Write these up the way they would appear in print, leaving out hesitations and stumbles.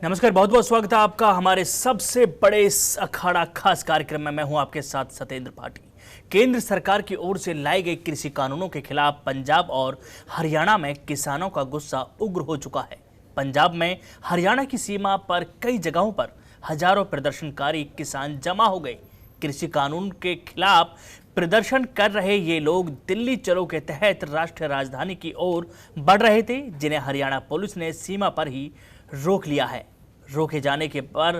नमस्कार, बहुत बहुत स्वागत है आपका हमारे सबसे बड़े इस अखाड़ा खास कार्यक्रम में। मैं हूं आपके साथ सतेंद्र पाठी। केंद्र सरकार की ओर से लाए गए कृषि कानूनों के खिलाफ पंजाब और हरियाणा में किसानों का गुस्सा उग्र हो चुका है। पंजाब में हरियाणा की सीमा पर कई जगहों पर हजारों प्रदर्शनकारी किसान जमा हो गए। कृषि कानून के खिलाफ प्रदर्शन कर रहे ये लोग दिल्ली चलो के तहत राष्ट्रीय राजधानी की ओर बढ़ रहे थे, जिन्हें हरियाणा पुलिस ने सीमा पर ही रोक लिया है। रोके जाने के पर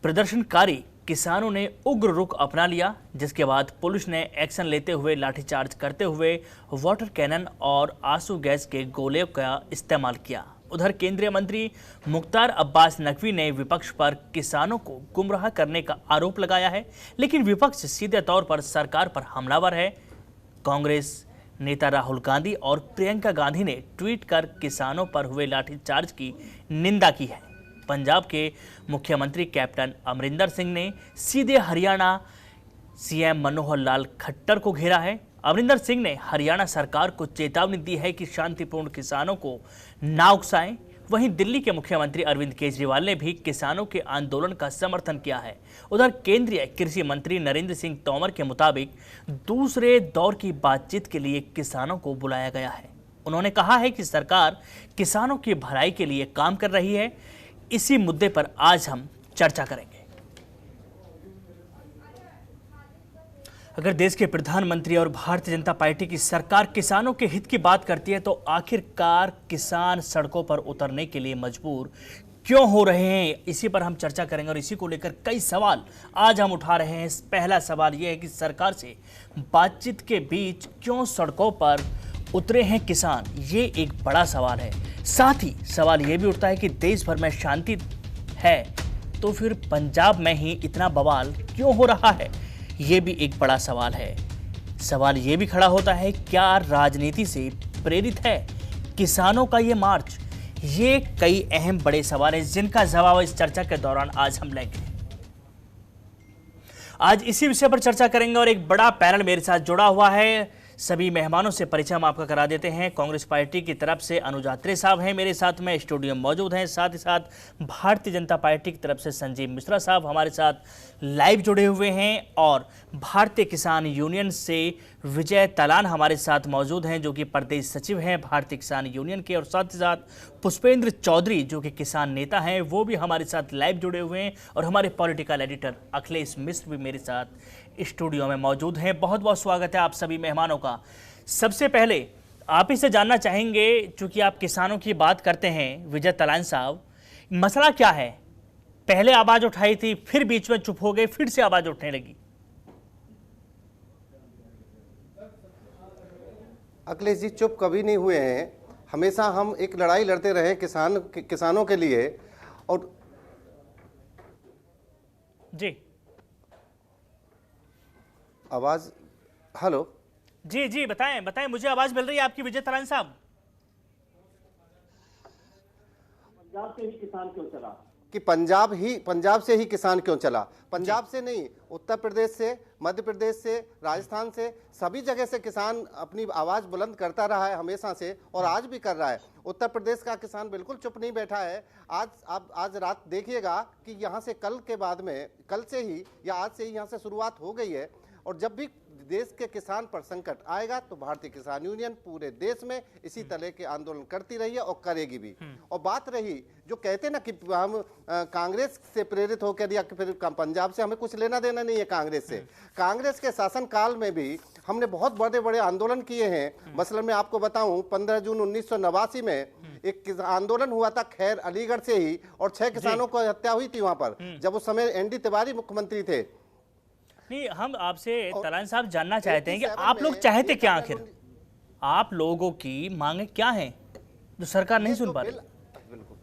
प्रदर्शनकारी किसानों ने उग्र रुख अपना लिया, जिसके बाद पुलिस ने एक्शन लेते हुए लाठीचार्ज करते हुए वाटर कैनन और आंसू गैस के गोले का इस्तेमाल किया। उधर केंद्रीय मंत्री मुख्तार अब्बास नकवी ने विपक्ष पर किसानों को गुमराह करने का आरोप लगाया है, लेकिन विपक्ष सीधे तौर पर सरकार पर हमलावर है। कांग्रेस नेता राहुल गांधी और प्रियंका गांधी ने ट्वीट कर किसानों पर हुए लाठीचार्ज की निंदा की है। पंजाब के मुख्यमंत्री कैप्टन अमरिंदर सिंह ने सीधे हरियाणा सीएम मनोहर लाल खट्टर को घेरा है। अमरिंदर सिंह ने हरियाणा सरकार को चेतावनी दी है कि शांतिपूर्ण किसानों को ना उकसाएं। वहीं दिल्ली के मुख्यमंत्री अरविंद केजरीवाल ने भी किसानों के आंदोलन का समर्थन किया है। उधर केंद्रीय कृषि मंत्री नरेंद्र सिंह तोमर के मुताबिक दूसरे दौर की बातचीत के लिए किसानों को बुलाया गया है। उन्होंने कहा है कि सरकार किसानों की भलाई के लिए काम कर रही है। इसी मुद्दे पर आज हम चर्चा करेंगे। अगर देश के प्रधानमंत्री और भारतीय जनता पार्टी की सरकार किसानों के हित की बात करती है, तो आखिरकार किसान सड़कों पर उतरने के लिए मजबूर क्यों हो रहे हैं, इसी पर हम चर्चा करेंगे। और इसी को लेकर कई सवाल आज हम उठा रहे हैं। पहला सवाल यह है कि सरकार से बातचीत के बीच क्यों सड़कों पर उतरे हैं किसान, ये एक बड़ा सवाल है। साथ ही सवाल यह भी उठता है कि देश भर में शांति है, तो फिर पंजाब में ही इतना बवाल क्यों हो रहा है, ये भी एक बड़ा सवाल है। सवाल ये भी खड़ा होता है, क्या राजनीति से प्रेरित है किसानों का ये मार्च? ये कई अहम बड़े सवाल हैं, जिनका जवाब इस चर्चा के दौरान आज हम लेंगे। आज इसी विषय पर चर्चा करेंगे और एक बड़ा पैनल मेरे साथ जुड़ा हुआ है। सभी मेहमानों से परिचय हम आपका करा देते हैं। कांग्रेस पार्टी की तरफ से अनुज आत्रे साहब हैं, मेरे साथ में स्टूडियो में मौजूद हैं। साथ ही साथ भारतीय जनता पार्टी की तरफ से संजीव मिश्रा साहब हमारे साथ लाइव जुड़े हुए हैं, और भारतीय किसान यूनियन से विजय तलान हमारे साथ मौजूद हैं, जो कि प्रदेश सचिव हैं भारतीय किसान यूनियन के। और साथ ही साथ पुष्पेंद्र चौधरी, जो कि किसान नेता हैं, वो भी हमारे साथ लाइव जुड़े हुए हैं। और हमारे पॉलिटिकल एडिटर अखिलेश मिश्र भी मेरे साथ स्टूडियो में मौजूद हैं। बहुत बहुत स्वागत है आप सभी मेहमानों का। सबसे पहले आप ही से जानना चाहेंगे, चूंकि आप किसानों की बात करते हैं, विजय तलान साहब, मसला क्या है? पहले आवाज उठाई थी, फिर बीच में चुप हो गए, फिर से आवाज उठने लगी। अखिलेश जी, चुप कभी नहीं हुए हैं। हमेशा हम एक लड़ाई लड़ते रहे किसानों के लिए। और जी आवाज, हेलो जी जी, बताएं बताएं, मुझे आवाज मिल रही है आपकी विजय तलान साहब। पंजाब से ही किसान क्यों चला? कि पंजाब से ही किसान क्यों चला? पंजाब से नहीं, उत्तर प्रदेश से, मध्य प्रदेश से, राजस्थान से, सभी जगह से किसान अपनी आवाज बुलंद करता रहा है हमेशा से, और आज भी कर रहा है। उत्तर प्रदेश का किसान बिल्कुल चुप नहीं बैठा है। आज रात देखिएगा कि यहाँ से कल से ही या आज से ही यहाँ से शुरुआत हो गई है। और जब भी देश के किसान पर संकट आएगा, तो भारतीय किसान यूनियन पूरे देश में इसी तरह के आंदोलन करती रही है और करेगी भी। और बात रही जो कहते ना कि हम कांग्रेस से प्रेरित होकर या फिर पंजाब से, हमें कुछ लेना देना नहीं है कांग्रेस से। कांग्रेस के शासनकाल में भी हमने बहुत बड़े बड़े आंदोलन किए हैं। मसलन मैं आपको बताऊं, 15 जून 1989 में एक आंदोलन हुआ था खैर अलीगढ़ से ही, और 6 किसानों को हत्या हुई थी वहां पर, जब उस समय एनडी तिवारी मुख्यमंत्री थे। नहीं, हम आपसे तलान साहब जानना चाहते हैं कि आप लोग चाहते क्या? आखिर आप लोगों की मांगे क्या हैं जो सरकार नहीं सुन पा रही? बिल्कुल।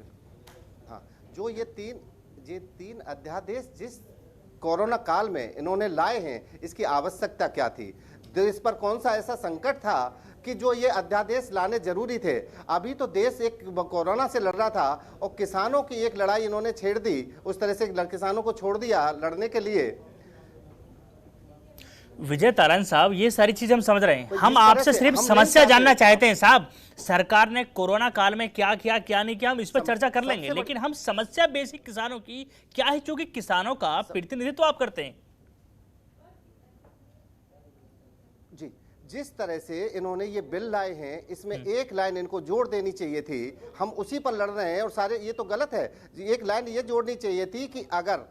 हाँ, जो ये तीन अध्यादेश जिस कोरोना काल में इन्होंने लाए हैं, इसकी आवश्यकता क्या थी? देश पर कौन सा ऐसा संकट था कि जो ये अध्यादेश लाने जरूरी थे? अभी तो देश एक कोरोना से लड़ रहा था, और किसानों की एक लड़ाई इन्होंने छेड़ दी, उस तरह से किसानों को छोड़ दिया लड़ने के लिए। विजय तारण साहब, ये सारी चीज हम समझ रहे हैं, तो हम जिस तरह आपसे से सिर्फ हम नहीं समस्या चाहते- जानना चाहते हैं साहब। सरकार ने कोरोना काल में क्या किया क्या नहीं किया, हम इस पर चर्चा कर सबसे लेंगे, बड़ी- लेकिन हम समस्या बेसिक किसानों की क्या है, क्योंकि किसानों का प्रतिनिधित्व आप करते हैं। जी, जिस तरह से इन्होंने ये बिल लाए हैं, इसमें एक लाइन इनको जोड़ देनी चाहिए थी। हम उसी पर लड़ रहे हैं और सारे, ये तो गलत है। एक लाइन ये जोड़नी चाहिए थी कि अगर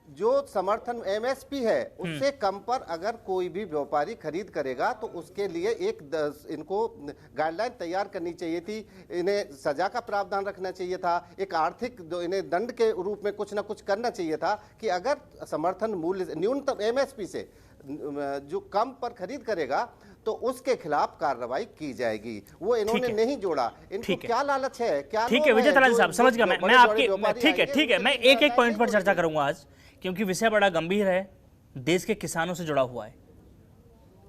जो समर्थन एमएसपी है उससे कम पर अगर कोई भी व्यापारी खरीद करेगा तो उसके लिए इनको गाइडलाइन तैयार करनी चाहिए थी। इन्हें सजा का प्रावधान रखना चाहिए था। एक आर्थिक इन्हें दंड के रूप में कुछ ना कुछ करना चाहिए था कि अगर समर्थन मूल्य न्यूनतम एमएसपी से जो कम पर खरीद करेगा तो उसके खिलाफ कार्रवाई की जाएगी। वो इन्होंने नहीं जोड़ा। इनको क्या लालच है, क्या ठीक है विजय तारण साहब, समझ गया मैं आपकी, ठीक है, मैं एक एक पॉइंट पर चर्चा करूंगा आज, क्योंकि विषय बड़ा गंभीर है, देश के किसानों से जुड़ा हुआ है।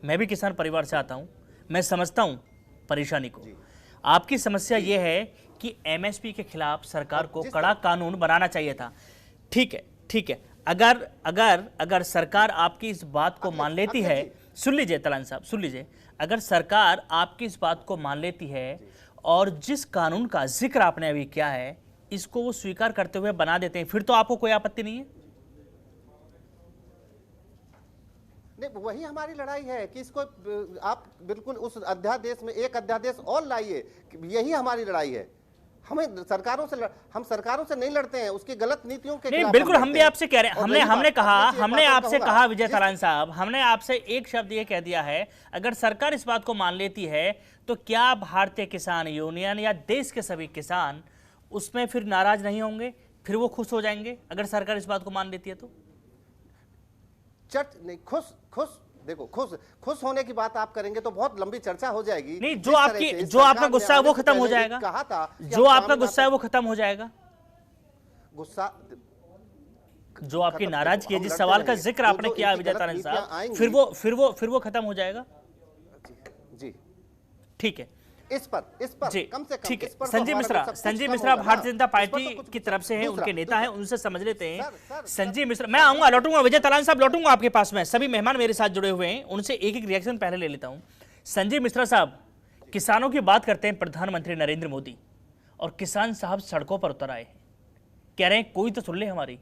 मैं भी किसान परिवार से आता हूं, मैं समझता हूं परेशानी को। आपकी समस्या यह है कि एमएसपी के खिलाफ सरकार को कड़ा कानून बनाना चाहिए था। ठीक है, अगर सरकार आपकी इस बात को मान लेती है, सुन लीजिए तारण साहब, सुन लीजिए, अगर सरकार आपकी इस बात को मान लेती है और जिस कानून का जिक्र आपने अभी किया है इसको वो स्वीकार करते हुए बना देते हैं, फिर तो आपको कोई आपत्ति नहीं है? नहीं, वही हमारी लड़ाई है कि इसको आप बिल्कुल उस अध्यादेश में एक अध्यादेश और लाइए। यही हमारी लड़ाई है। हम सरकारों से नहीं लड़ते हैं, उसकी गलत नीतियों के खिलाफ। बिल्कुल, हम भी आपसे कह रहे हैं, हमने आपसे कहा विजय तारण साहब, हमने आपसे एक शब्द ये कह दिया है, अगर सरकार इस बात को मान लेती है तो क्या भारतीय किसान यूनियन या देश के सभी किसान उसमें फिर नाराज नहीं होंगे, फिर वो खुश हो जाएंगे अगर सरकार इस बात को मान लेती है तो? नहीं, देखो, खुश होने की बात आप करेंगे तो बहुत लंबी चर्चा हो जाएगी। नहीं, जो आपका गुस्सा है वो खत्म हो जाएगा। कहा था जो आपका गुस्सा है वो खत्म हो जाएगा। गुस्सा, जो आपकी नाराजगी है, जिस सवाल का जिक्र आपने किया विजय तारण साहब, फिर वो खत्म हो जाएगा। जी, ठीक है, इस पर जी, कम से कम ठीक है। इस पर तो संजीव मिश्रा भारतीय जनता पार्टी की तरफ से हैं, दूसरा, उनके नेता हैं, उनसे समझ लेते हैं। सर, संजीव मिश्रा, मैं आऊंगा, लौटूंगा, विजय तारण साहब लौटूंगा आपके पास में, सभी मेहमान मेरे साथ जुड़े हुए हैं, उनसे एक एक रिएक्शन पहले ले लेता हूं। संजीव मिश्रा साहब, किसानों की बात करते हैं प्रधानमंत्री नरेंद्र मोदी, और किसान साहब सड़कों पर उतर आए हैं, कह रहे हैं कोई तो सुन ले हमारी।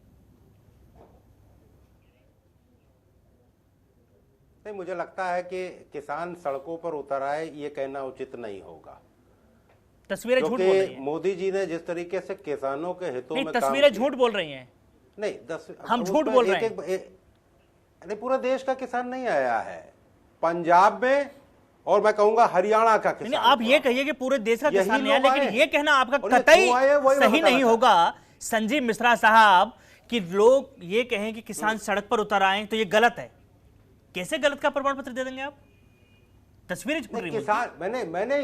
नहीं, मुझे लगता है कि किसान सड़कों पर उतर आए ये कहना उचित नहीं होगा। तस्वीरें झूठ बोल रही हैं। मोदी जी ने जिस तरीके से किसानों के हितों में तस्वीरें झूठ बोल रही हैं। नहीं, हम झूठ बोल रहे हैं। नहीं, पूरा देश का किसान नहीं आया है, पंजाब में और मैं कहूंगा हरियाणा का किसान। आप ये कहिए कि पूरे देश का किसान नहीं आया, लेकिन ये कहना आपका कतई सही नहीं होगा संजीव मिश्रा साहब कि लोग ये कहें कि किसान सड़क पर उतर आए तो ये गलत है। कैसे गलत का प्रमाण पत्र दे देंगे आप? तस्वीरें छूट रही हैं। किसान, मैंने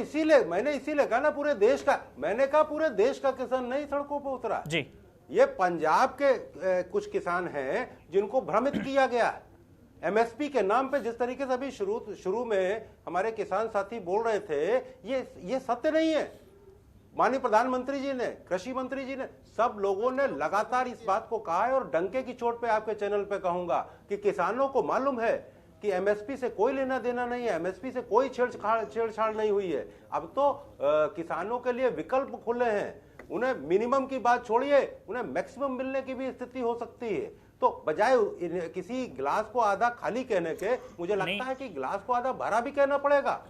इसीलिए कहा ना पूरे देश का, मैंने कहा पूरे देश का किसान नहीं सड़कों पर उतरा जी। ये पंजाब के कुछ किसान हैं जिनको भ्रमित किया गया एमएसपी के नाम पे। जिस तरीके से अभी शुरू में हमारे किसान साथी बोल रहे थे, ये सत्य नहीं है। माननीय प्रधानमंत्री जी ने, कृषि मंत्री जी ने, सब लोगों ने लगातार इस बात को कहा है, और डंके की चोट पे आपके चैनल पे कहूंगा कि किसानों को मालूम है कि एमएसपी से कोई लेना देना नहीं है, एमएसपी से कोई छेड़छाड़ नहीं हुई है। अब तो किसानों के लिए विकल्प खुले हैं, उन्हें मिनिमम की बात छोड़िए, उन्हें मैक्सिमम मिलने की भी स्थिति हो सकती है। तो बजाय किसी गिलास को आधा खाली कहने के, मुझे लगता है कि गिलास को आधा भरा भी कहना पड़ेगा।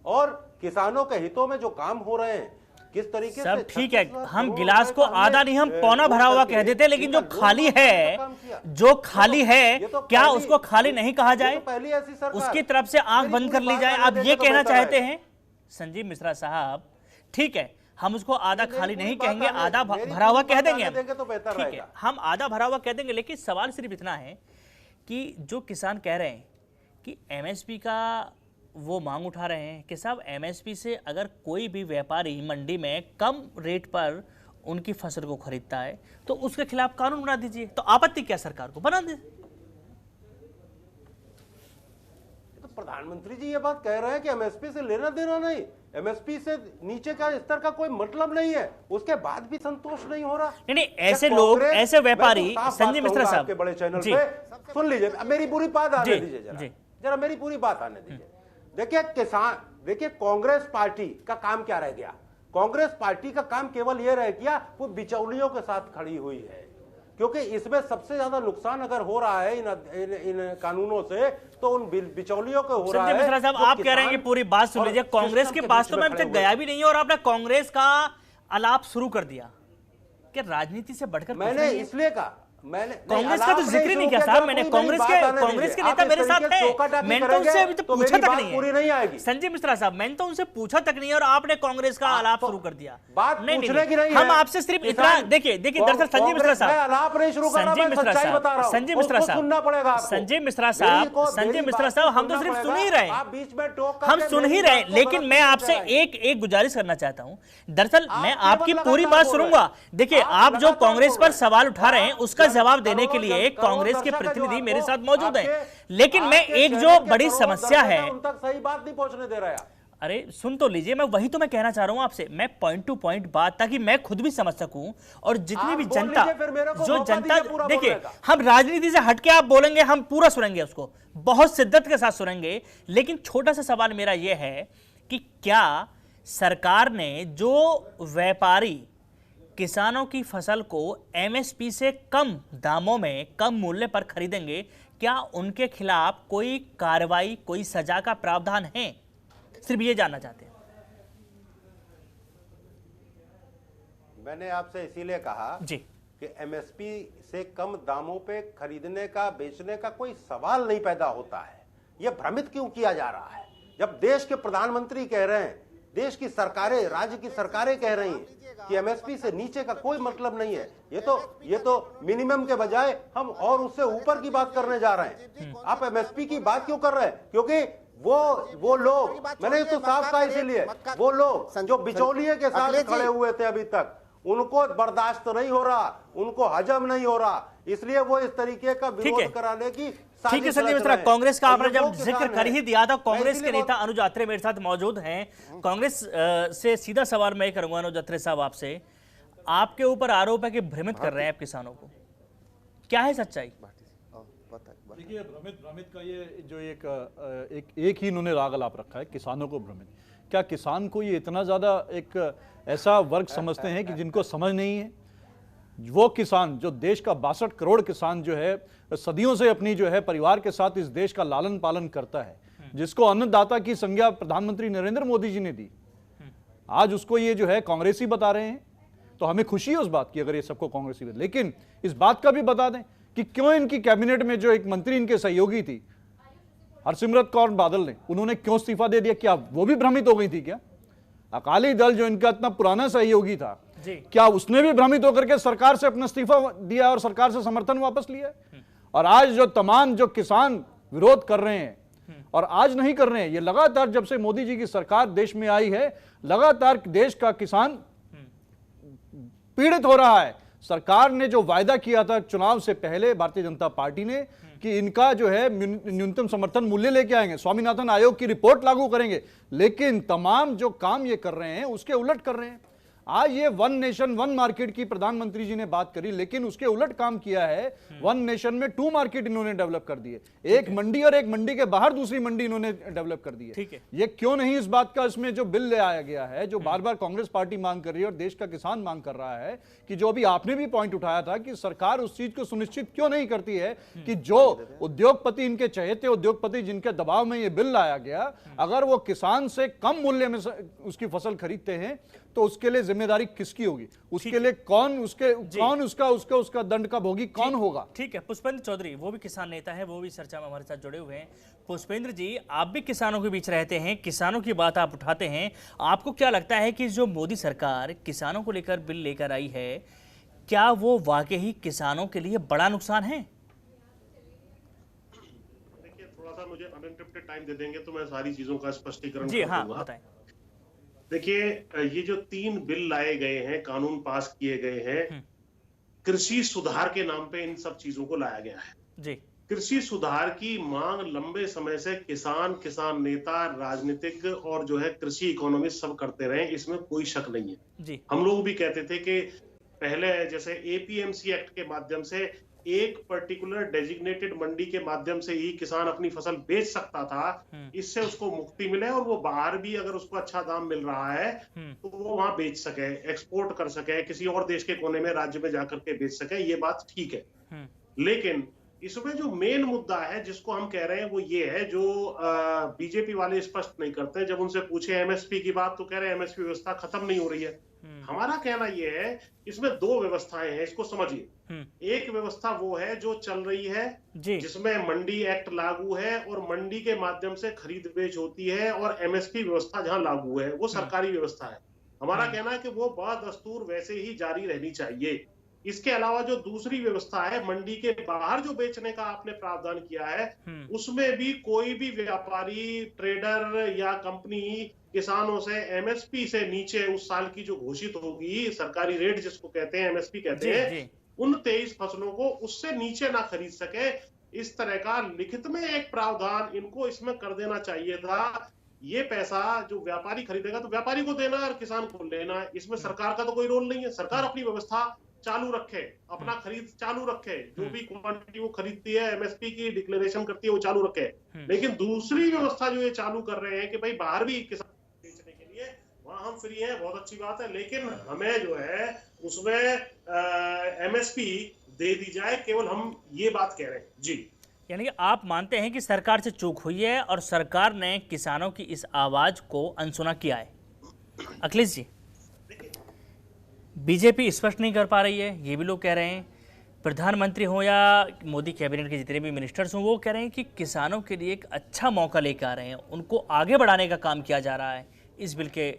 और किसानों के हितों में जो काम हो रहे हैं, किस तरीके से, सब ठीक है, हम गिलास को आधा नहीं, हम पौना भरा हुआ कह देते, लेकिन जो खाली है क्या उसको खाली नहीं कहा जाए? उसकी तरफ से आंख बंद कर ली जाए? आप ये कहना चाहते हैं संजीव मिश्रा साहब? ठीक है, हम उसको आधा खाली नहीं कहेंगे, आधा भरा हुआ कह देंगे हम, ठीक है, हम आधा भरा हुआ कह देंगे। लेकिन सवाल सिर्फ इतना है कि जो किसान कह रहे हैं कि एमएसपी का वो मांग उठा रहे हैं कि साहब एमएसपी से अगर कोई भी व्यापारी मंडी में कम रेट पर उनकी फसल को खरीदता है तो उसके खिलाफ कानून बना दीजिए। तो आपत्ति क्या सरकार को? बना दे। तो प्रधानमंत्री जी ये बात कह रहे हैं कि एमएसपी से लेना देना नहीं, एमएसपी से नीचे का स्तर का कोई मतलब नहीं है, उसके बाद भी संतोष नहीं हो रहा। नहीं, ऐसे लोग, ऐसे व्यापारी, संजय मिश्रा साहब के बड़े चैनल पे सुन लीजिए, मेरी पूरी बात आने दीजिए जरा। जरा मेरी पूरी बात आने दीजिए। देखिए कांग्रेस पार्टी का काम क्या रह गया? कांग्रेस पार्टी का काम केवल यह रह गया वो बिचौलियों के साथ खड़ी हुई है, क्योंकि इसमें सबसे ज्यादा नुकसान अगर हो रहा है इन कानूनों से तो उन बिचौलियों को हो रहा है। संजय मिश्रा साहब, आप कह रहे हैं कि पूरी बात सुन लीजिए, कांग्रेस के पास तो मैं अभी तक गया भी नहीं है और आपने कांग्रेस का आलाप शुरू कर दिया। क्या राजनीति से बढ़कर मैंने इसलिए कहा, मैंने कांग्रेस का तो जिक्र नहीं किया साहब मैंने। कांग्रेस के नेता मेरे साथ है, मैंने तो उनसे अभी तक पूछा तक नहीं पूरी नहीं आएगी। संजय मिश्रा साहब, मैंने तो उनसे पूछा तक नहीं और आपने कांग्रेस का आलाप शुरू कर दिया। बात पूछने की नहीं है, हम आपसे सिर्फ इतना देखिए दरअसल संजय मिश्रा साहब, आलाप नहीं शुरू कर रहा, मैं सच्चाई बता रहा हूं। संजय मिश्रा साहब, सुनना पड़ेगा आपको। संजय मिश्रा साहब, हम तो सिर्फ सुन ही रहे हैं, बीच में टोक हम सुन ही रहे हैं, लेकिन मैं आपसे एक गुजारिश करना चाहता हूं। दरअसल मैं आपकी पूरी बात सुनूंगा। देखिए, आप जो कांग्रेस पर सवाल उठा रहे हैं उसका जवाब देने के लिए कांग्रेस के प्रतिनिधि मेरे साथ मौजूद हैं, लेकिन मैं एक जो बड़ी समस्या है, उन तक सही बात नहीं पहुंचने दे रहा। अरे सुन तो लीजिए, मैं वही तो मैं कहना चाह रहा हूं आपसे, मैं पॉइंट टू पॉइंट बात, ताकि मैं खुद भी समझ सकूं और जितनी भी जनता, जो जनता, देखिए हम राजनीति से हटके आप बोलेंगे हम पूरा सुनेंगे, उसको बहुत शिद्दत के साथ सुनेंगे, लेकिन छोटा सा सवाल मेरा यह है कि क्या सरकार ने जो व्यापारी किसानों की फसल को एमएसपी से कम दामों में कम मूल्य पर खरीदेंगे, क्या उनके खिलाफ कोई कार्रवाई, कोई सजा का प्रावधान है? सिर्फ ये जानना चाहते हैं। मैंने आपसे इसीलिए कहा जी कि एमएसपी से कम दामों पे खरीदने का, बेचने का कोई सवाल नहीं पैदा होता है। यह भ्रमित क्यों किया जा रहा है? जब देश के प्रधानमंत्री कह रहे हैं, देश की सरकारें, राज्य की सरकारें कह रही हैं कि एमएसपी से नीचे का कोई मतलब नहीं है, ये तो मिनिमम के बजाय हम और उससे ऊपर की बात करने जा रहे हैं। आप एमएसपी की बात क्यों कर रहे हैं? क्योंकि वो लोग, मैंने तो साफ कहा इसीलिए, वो लोग जो बिचौलिए के साथ खड़े हुए थे अभी तक, उनको बर्दाश्त नहीं हो रहा, उनको हजम नहीं हो रहा, इसलिए वो इस तरीके का विरोध कराने की। ठीक है संजय मिश्रा, कांग्रेस का आपने जब जिक्र कर ही दिया था, कांग्रेस के नेता अनुज अत्रे मेरे साथ मौजूद हैं। कांग्रेस से सीधा सवाल मैं करूंगा अनुज अत्रे साहब आपसे, आपके ऊपर आरोप है कि भ्रमित कर रहे हैं आप किसानों को, क्या है सच्चाई? देखिए, भ्रमित का ये जो एक ही इन्होंने राग अलाप रखा है, किसानों को भ्रमित। क्या किसान को ये इतना ज्यादा एक ऐसा वर्ग समझते हैं कि जिनको समझ नहीं है? वो किसान जो देश का 62 करोड़ किसान जो है सदियों से अपनी जो है परिवार के साथ इस देश का लालन पालन करता है, जिसको अन्नदाता की संज्ञा प्रधानमंत्री नरेंद्र मोदी जी ने दी, आज उसको ये जो है कांग्रेसी बता रहे हैं। तो हमें खुशी है उस बात की अगर ये सबको कांग्रेसी बता, लेकिन इस बात का भी बता दें कि क्यों इनकी कैबिनेट में जो एक मंत्री इनके सहयोगी थी हरसिमरत कौर बादल ने, उन्होंने क्यों इस्तीफा दे दिया? क्या वो भी भ्रमित हो गई थी? क्या अकाली दल जो इनका इतना पुराना सहयोगी था, क्या उसने भी भ्रमित होकर के सरकार से अपना इस्तीफा दिया और सरकार से समर्थन वापस लिया? और आज जो तमाम जो किसान विरोध कर रहे हैं, और आज नहीं कर रहे हैं, ये लगातार जब से मोदी जी की सरकार देश में आई है, लगातार देश का किसान पीड़ित हो रहा है। सरकार ने जो वायदा किया था चुनाव से पहले भारतीय जनता पार्टी ने कि इनका जो है न्यूनतम समर्थन मूल्य लेके आएंगे, स्वामीनाथन आयोग की रिपोर्ट लागू करेंगे, लेकिन तमाम जो काम ये कर रहे हैं उसके उलट कर रहे हैं। आज ये वन नेशन वन मार्केट की प्रधानमंत्री जी ने बात करी, लेकिन उसके उलट काम किया है। वन नेशन में 2 मार्केट इन्होंने डेवलप कर दिए, एक मंडी और एक मंडी के बाहर दूसरी मंडी इन्होंने डेवलप कर दी है। ठीक है, ये क्यों नहीं इस बात का इसमें जो बिल ले आया गया है, जो बार बार कांग्रेस पार्टी मांग कर रही है और देश का किसान मांग कर रहा है, कि जो अभी आपने भी पॉइंट उठाया था कि सरकार उस चीज को सुनिश्चित क्यों नहीं करती है कि जो उद्योगपति, इनके चहेते उद्योगपति जिनके दबाव में ये बिल लाया गया, अगर वो किसान से कम मूल्य में उसकी फसल खरीदते हैं तो उसके लिए जिम्मेदारी किसकी होगी? उसके लिए कौन उसका दंड का भोगी कौन होगा? ठीक है, पुष्पेंद्र चौधरी वो भी किसान नेता है, वो भी चर्चा में हमारे साथ जुड़े हुए हैं। पुष्पेंद्र जी, आप भी किसानों के बीच रहते हैं, किसानों की बात आप उठाते हैं, आपको क्या लगता है कि जो मोदी सरकार किसानों को लेकर बिल लेकर आई है, क्या वो वाकई ही किसानों के लिए बड़ा नुकसान है? देखिए, थोड़ा सा मुझे अनइंटरप्टेड टाइम दे देंगे तो मैं सारी चीजों का स्पष्टीकरण जी हाँ बताएं। देखिए, ये जो 3 बिल लाए गए हैं, कानून पास किए गए हैं, कृषि सुधार के नाम पे इन सब चीजों को लाया गया है जी। कृषि सुधार की मांग लंबे समय से किसान नेता, राजनीतिक और जो है कृषि इकोनॉमिस्ट सब करते रहे, इसमें कोई शक नहीं है जी। हम लोग भी कहते थे कि पहले जैसे एपीएमसी एक्ट के माध्यम से एक पर्टिकुलर डेजिग्नेटेड मंडी के माध्यम से ही किसान अपनी फसल बेच सकता था, इससे उसको मुक्ति मिले और वो बाहर भी अगर उसको अच्छा दाम मिल रहा है तो वो वहां बेच सके, एक्सपोर्ट कर सके, किसी और देश के कोने में, राज्य में जाकर के बेच सके, ये बात ठीक है। लेकिन इसमें जो मेन मुद्दा है जिसको हम कह रहे हैं वो ये है, जो बीजेपी वाले स्पष्ट नहीं करते। जब उनसे पूछे एमएसपी की बात तो कह रहे हैं एमएसपी व्यवस्था खत्म नहीं हो रही है। हमारा कहना ये है इसमें दो व्यवस्थाएं हैं, इसको समझिए। एक व्यवस्था वो है जो चल रही है जिसमें मंडी एक्ट लागू है और मंडी के माध्यम से खरीद बेच होती है, और एमएसपी व्यवस्था जहां लागू है वो सरकारी व्यवस्था है। हमारा कहना है कि वो बदस्तूर वैसे ही जारी रहनी चाहिए। इसके अलावा जो दूसरी व्यवस्था है, मंडी के बाहर जो बेचने का आपने प्रावधान किया है, उसमें भी कोई भी व्यापारी, ट्रेडर या कंपनी किसानों से एमएसपी से नीचे उस साल की जो घोषित होगी, सरकारी रेट जिसको कहते हैं, एमएसपी कहते हैं, उन 23 फसलों को उससे नीचे ना खरीद सके। इस तरह का लिखित में एक प्रावधान इनको इसमें कर देना चाहिए था। ये पैसा जो व्यापारी खरीदेगा तो व्यापारी को देना और किसान को लेना, इसमें सरकार का तो कोई रोल नहीं है। सरकार अपनी व्यवस्था चालू रखे, अपना खरीद चालू रखे, जो भी क्वांटिटी वो खरीदती है एमएसपी की डिक्लेरेशन करती है वो चालू रखे। लेकिन दूसरी व्यवस्था जो ये चालू कर रहे हैं कि भाई बाहर भी किसान बेचने के लिए वहां हम फ्री हैं, बहुत अच्छी बात है, लेकिन हमें जो है उसमें एमएसपी दे दी जाए, केवल हम ये बात कह रहे हैं जी। यानी कि आप मानते हैं कि सरकार से चूक हुई है और सरकार ने किसानों की इस आवाज को अनसुना किया है। अखिलेश जी, बीजेपी स्पष्ट नहीं कर पा रही है, ये भी लोग कह रहे हैं। प्रधानमंत्री हो या मोदी कैबिनेट के जितने भी मिनिस्टर्स हों, वो कह रहे हैं कि किसानों के लिए एक अच्छा मौका लेकर आ रहे हैं, उनको आगे बढ़ाने का काम किया जा रहा है इस बिल के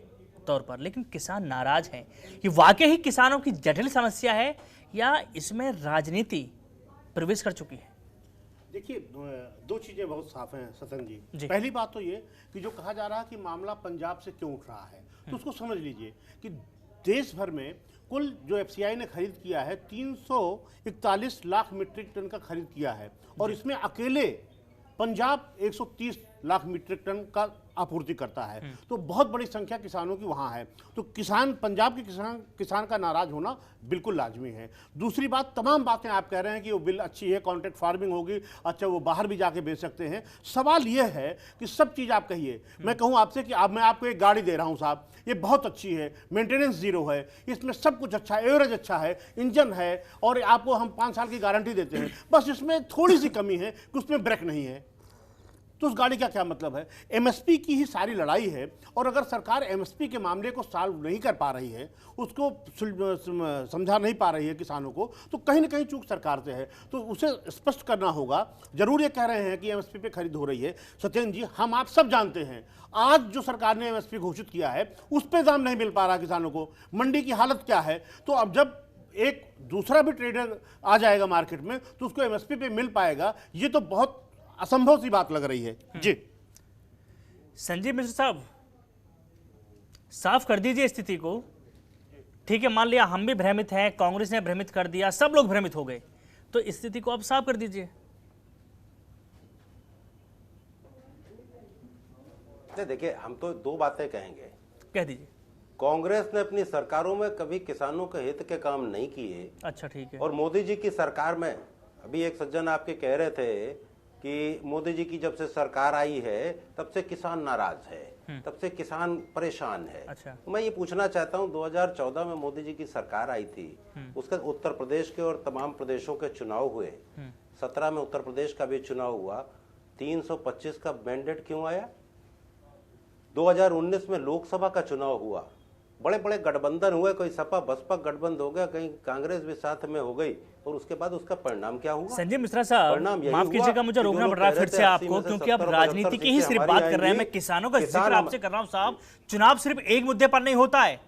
तौर पर। लेकिन किसान नाराज हैं। ये वाकई ही किसानों की जटिल समस्या है या इसमें राजनीति प्रवेश कर चुकी है? देखिए, दो चीज़ें बहुत साफ हैं सतन जी। पहली बात तो ये कि जो कहा जा रहा है कि मामला पंजाब से क्यों उठ रहा है, तो उसको समझ लीजिए कि देश भर में कुल जो एफसीआई ने खरीद किया है 341 लाख मीट्रिक टन का खरीद किया है, और इसमें अकेले पंजाब 130 लाख मीट्रिक टन का आपूर्ति करता है। तो बहुत बड़ी संख्या किसानों की वहाँ है। तो किसान, पंजाब के किसान का नाराज होना बिल्कुल लाजमी है। दूसरी बात, तमाम बातें आप कह रहे हैं कि वो बिल अच्छी है, कॉन्ट्रैक्ट फार्मिंग होगी, अच्छा वो बाहर भी जाके बेच सकते हैं। सवाल ये है कि सब चीज़ आप कहिए, मैं कहूँ आपसे कि मैं आपको एक गाड़ी दे रहा हूँ साहब, ये बहुत अच्छी है, मेंटेनेंस जीरो है, इसमें सब कुछ अच्छा है, एवरेज अच्छा है, इंजन है, और आपको हम 5 साल की गारंटी देते हैं, बस इसमें थोड़ी सी कमी है कि उसमें ब्रेक नहीं है, तो उस गाड़ी का क्या मतलब है? एमएसपी की ही सारी लड़ाई है, और अगर सरकार एमएसपी के मामले को सॉल्व नहीं कर पा रही है, उसको समझा नहीं पा रही है किसानों को, तो कहीं ना कहीं चूक सरकार से है। तो उसे स्पष्ट करना होगा। जरूर ये कह रहे हैं कि एमएसपी पे खरीद हो रही है, सत्येंद्र जी, हम आप सब जानते हैं आज जो सरकार ने एमएसपी घोषित किया है उस पर दाम नहीं मिल पा रहा किसानों को, मंडी की हालत क्या है। तो अब जब एक दूसरा भी ट्रेडर आ जाएगा मार्केट में तो उसको एमएसपी पे मिल पाएगा, ये तो बहुत असंभव सी बात लग रही है जी। संजीव मिश्र साहब, साफ कर दीजिए स्थिति को। ठीक है, मान लिया हम भी भ्रमित हैं, कांग्रेस ने भ्रमित कर दिया, सब लोग भ्रमित हो गए, तो स्थिति को आप साफ कर दीजिए। देखिए, हम तो दो बातें कहेंगे। कह दीजिए। कांग्रेस ने अपनी सरकारों में कभी किसानों के हित के काम नहीं किए। अच्छा, ठीक है। और मोदी जी की सरकार में, अभी एक सज्जन आपके कह रहे थे कि मोदी जी की जब से सरकार आई है तब से किसान नाराज है, तब से किसान परेशान है। अच्छा। मैं ये पूछना चाहता हूँ, 2014 में मोदी जी की सरकार आई थी, उसके उत्तर प्रदेश के और तमाम प्रदेशों के चुनाव हुए, 17 में उत्तर प्रदेश का भी चुनाव हुआ, 325 का मैंडेट क्यों आया? 2019 में लोकसभा का चुनाव हुआ, बड़े बड़े गठबंधन हुए, कोई सपा बसपा गठबंधन हो गया, कहीं कांग्रेस भी साथ में हो गई, और उसके बाद उसका परिणाम क्या हुआ? संजय मिश्रा साहब, माफ कीजिएगा, मुझे रोकना पड़ रहा है फिर से आपको, क्योंकि आप राजनीति की ही सिर्फ बात कर रहे हैं। मैं किसानों का जिक्र आपसे कर रहा हूं साहब। चुनाव सिर्फ एक मुद्दे पर नहीं होता है,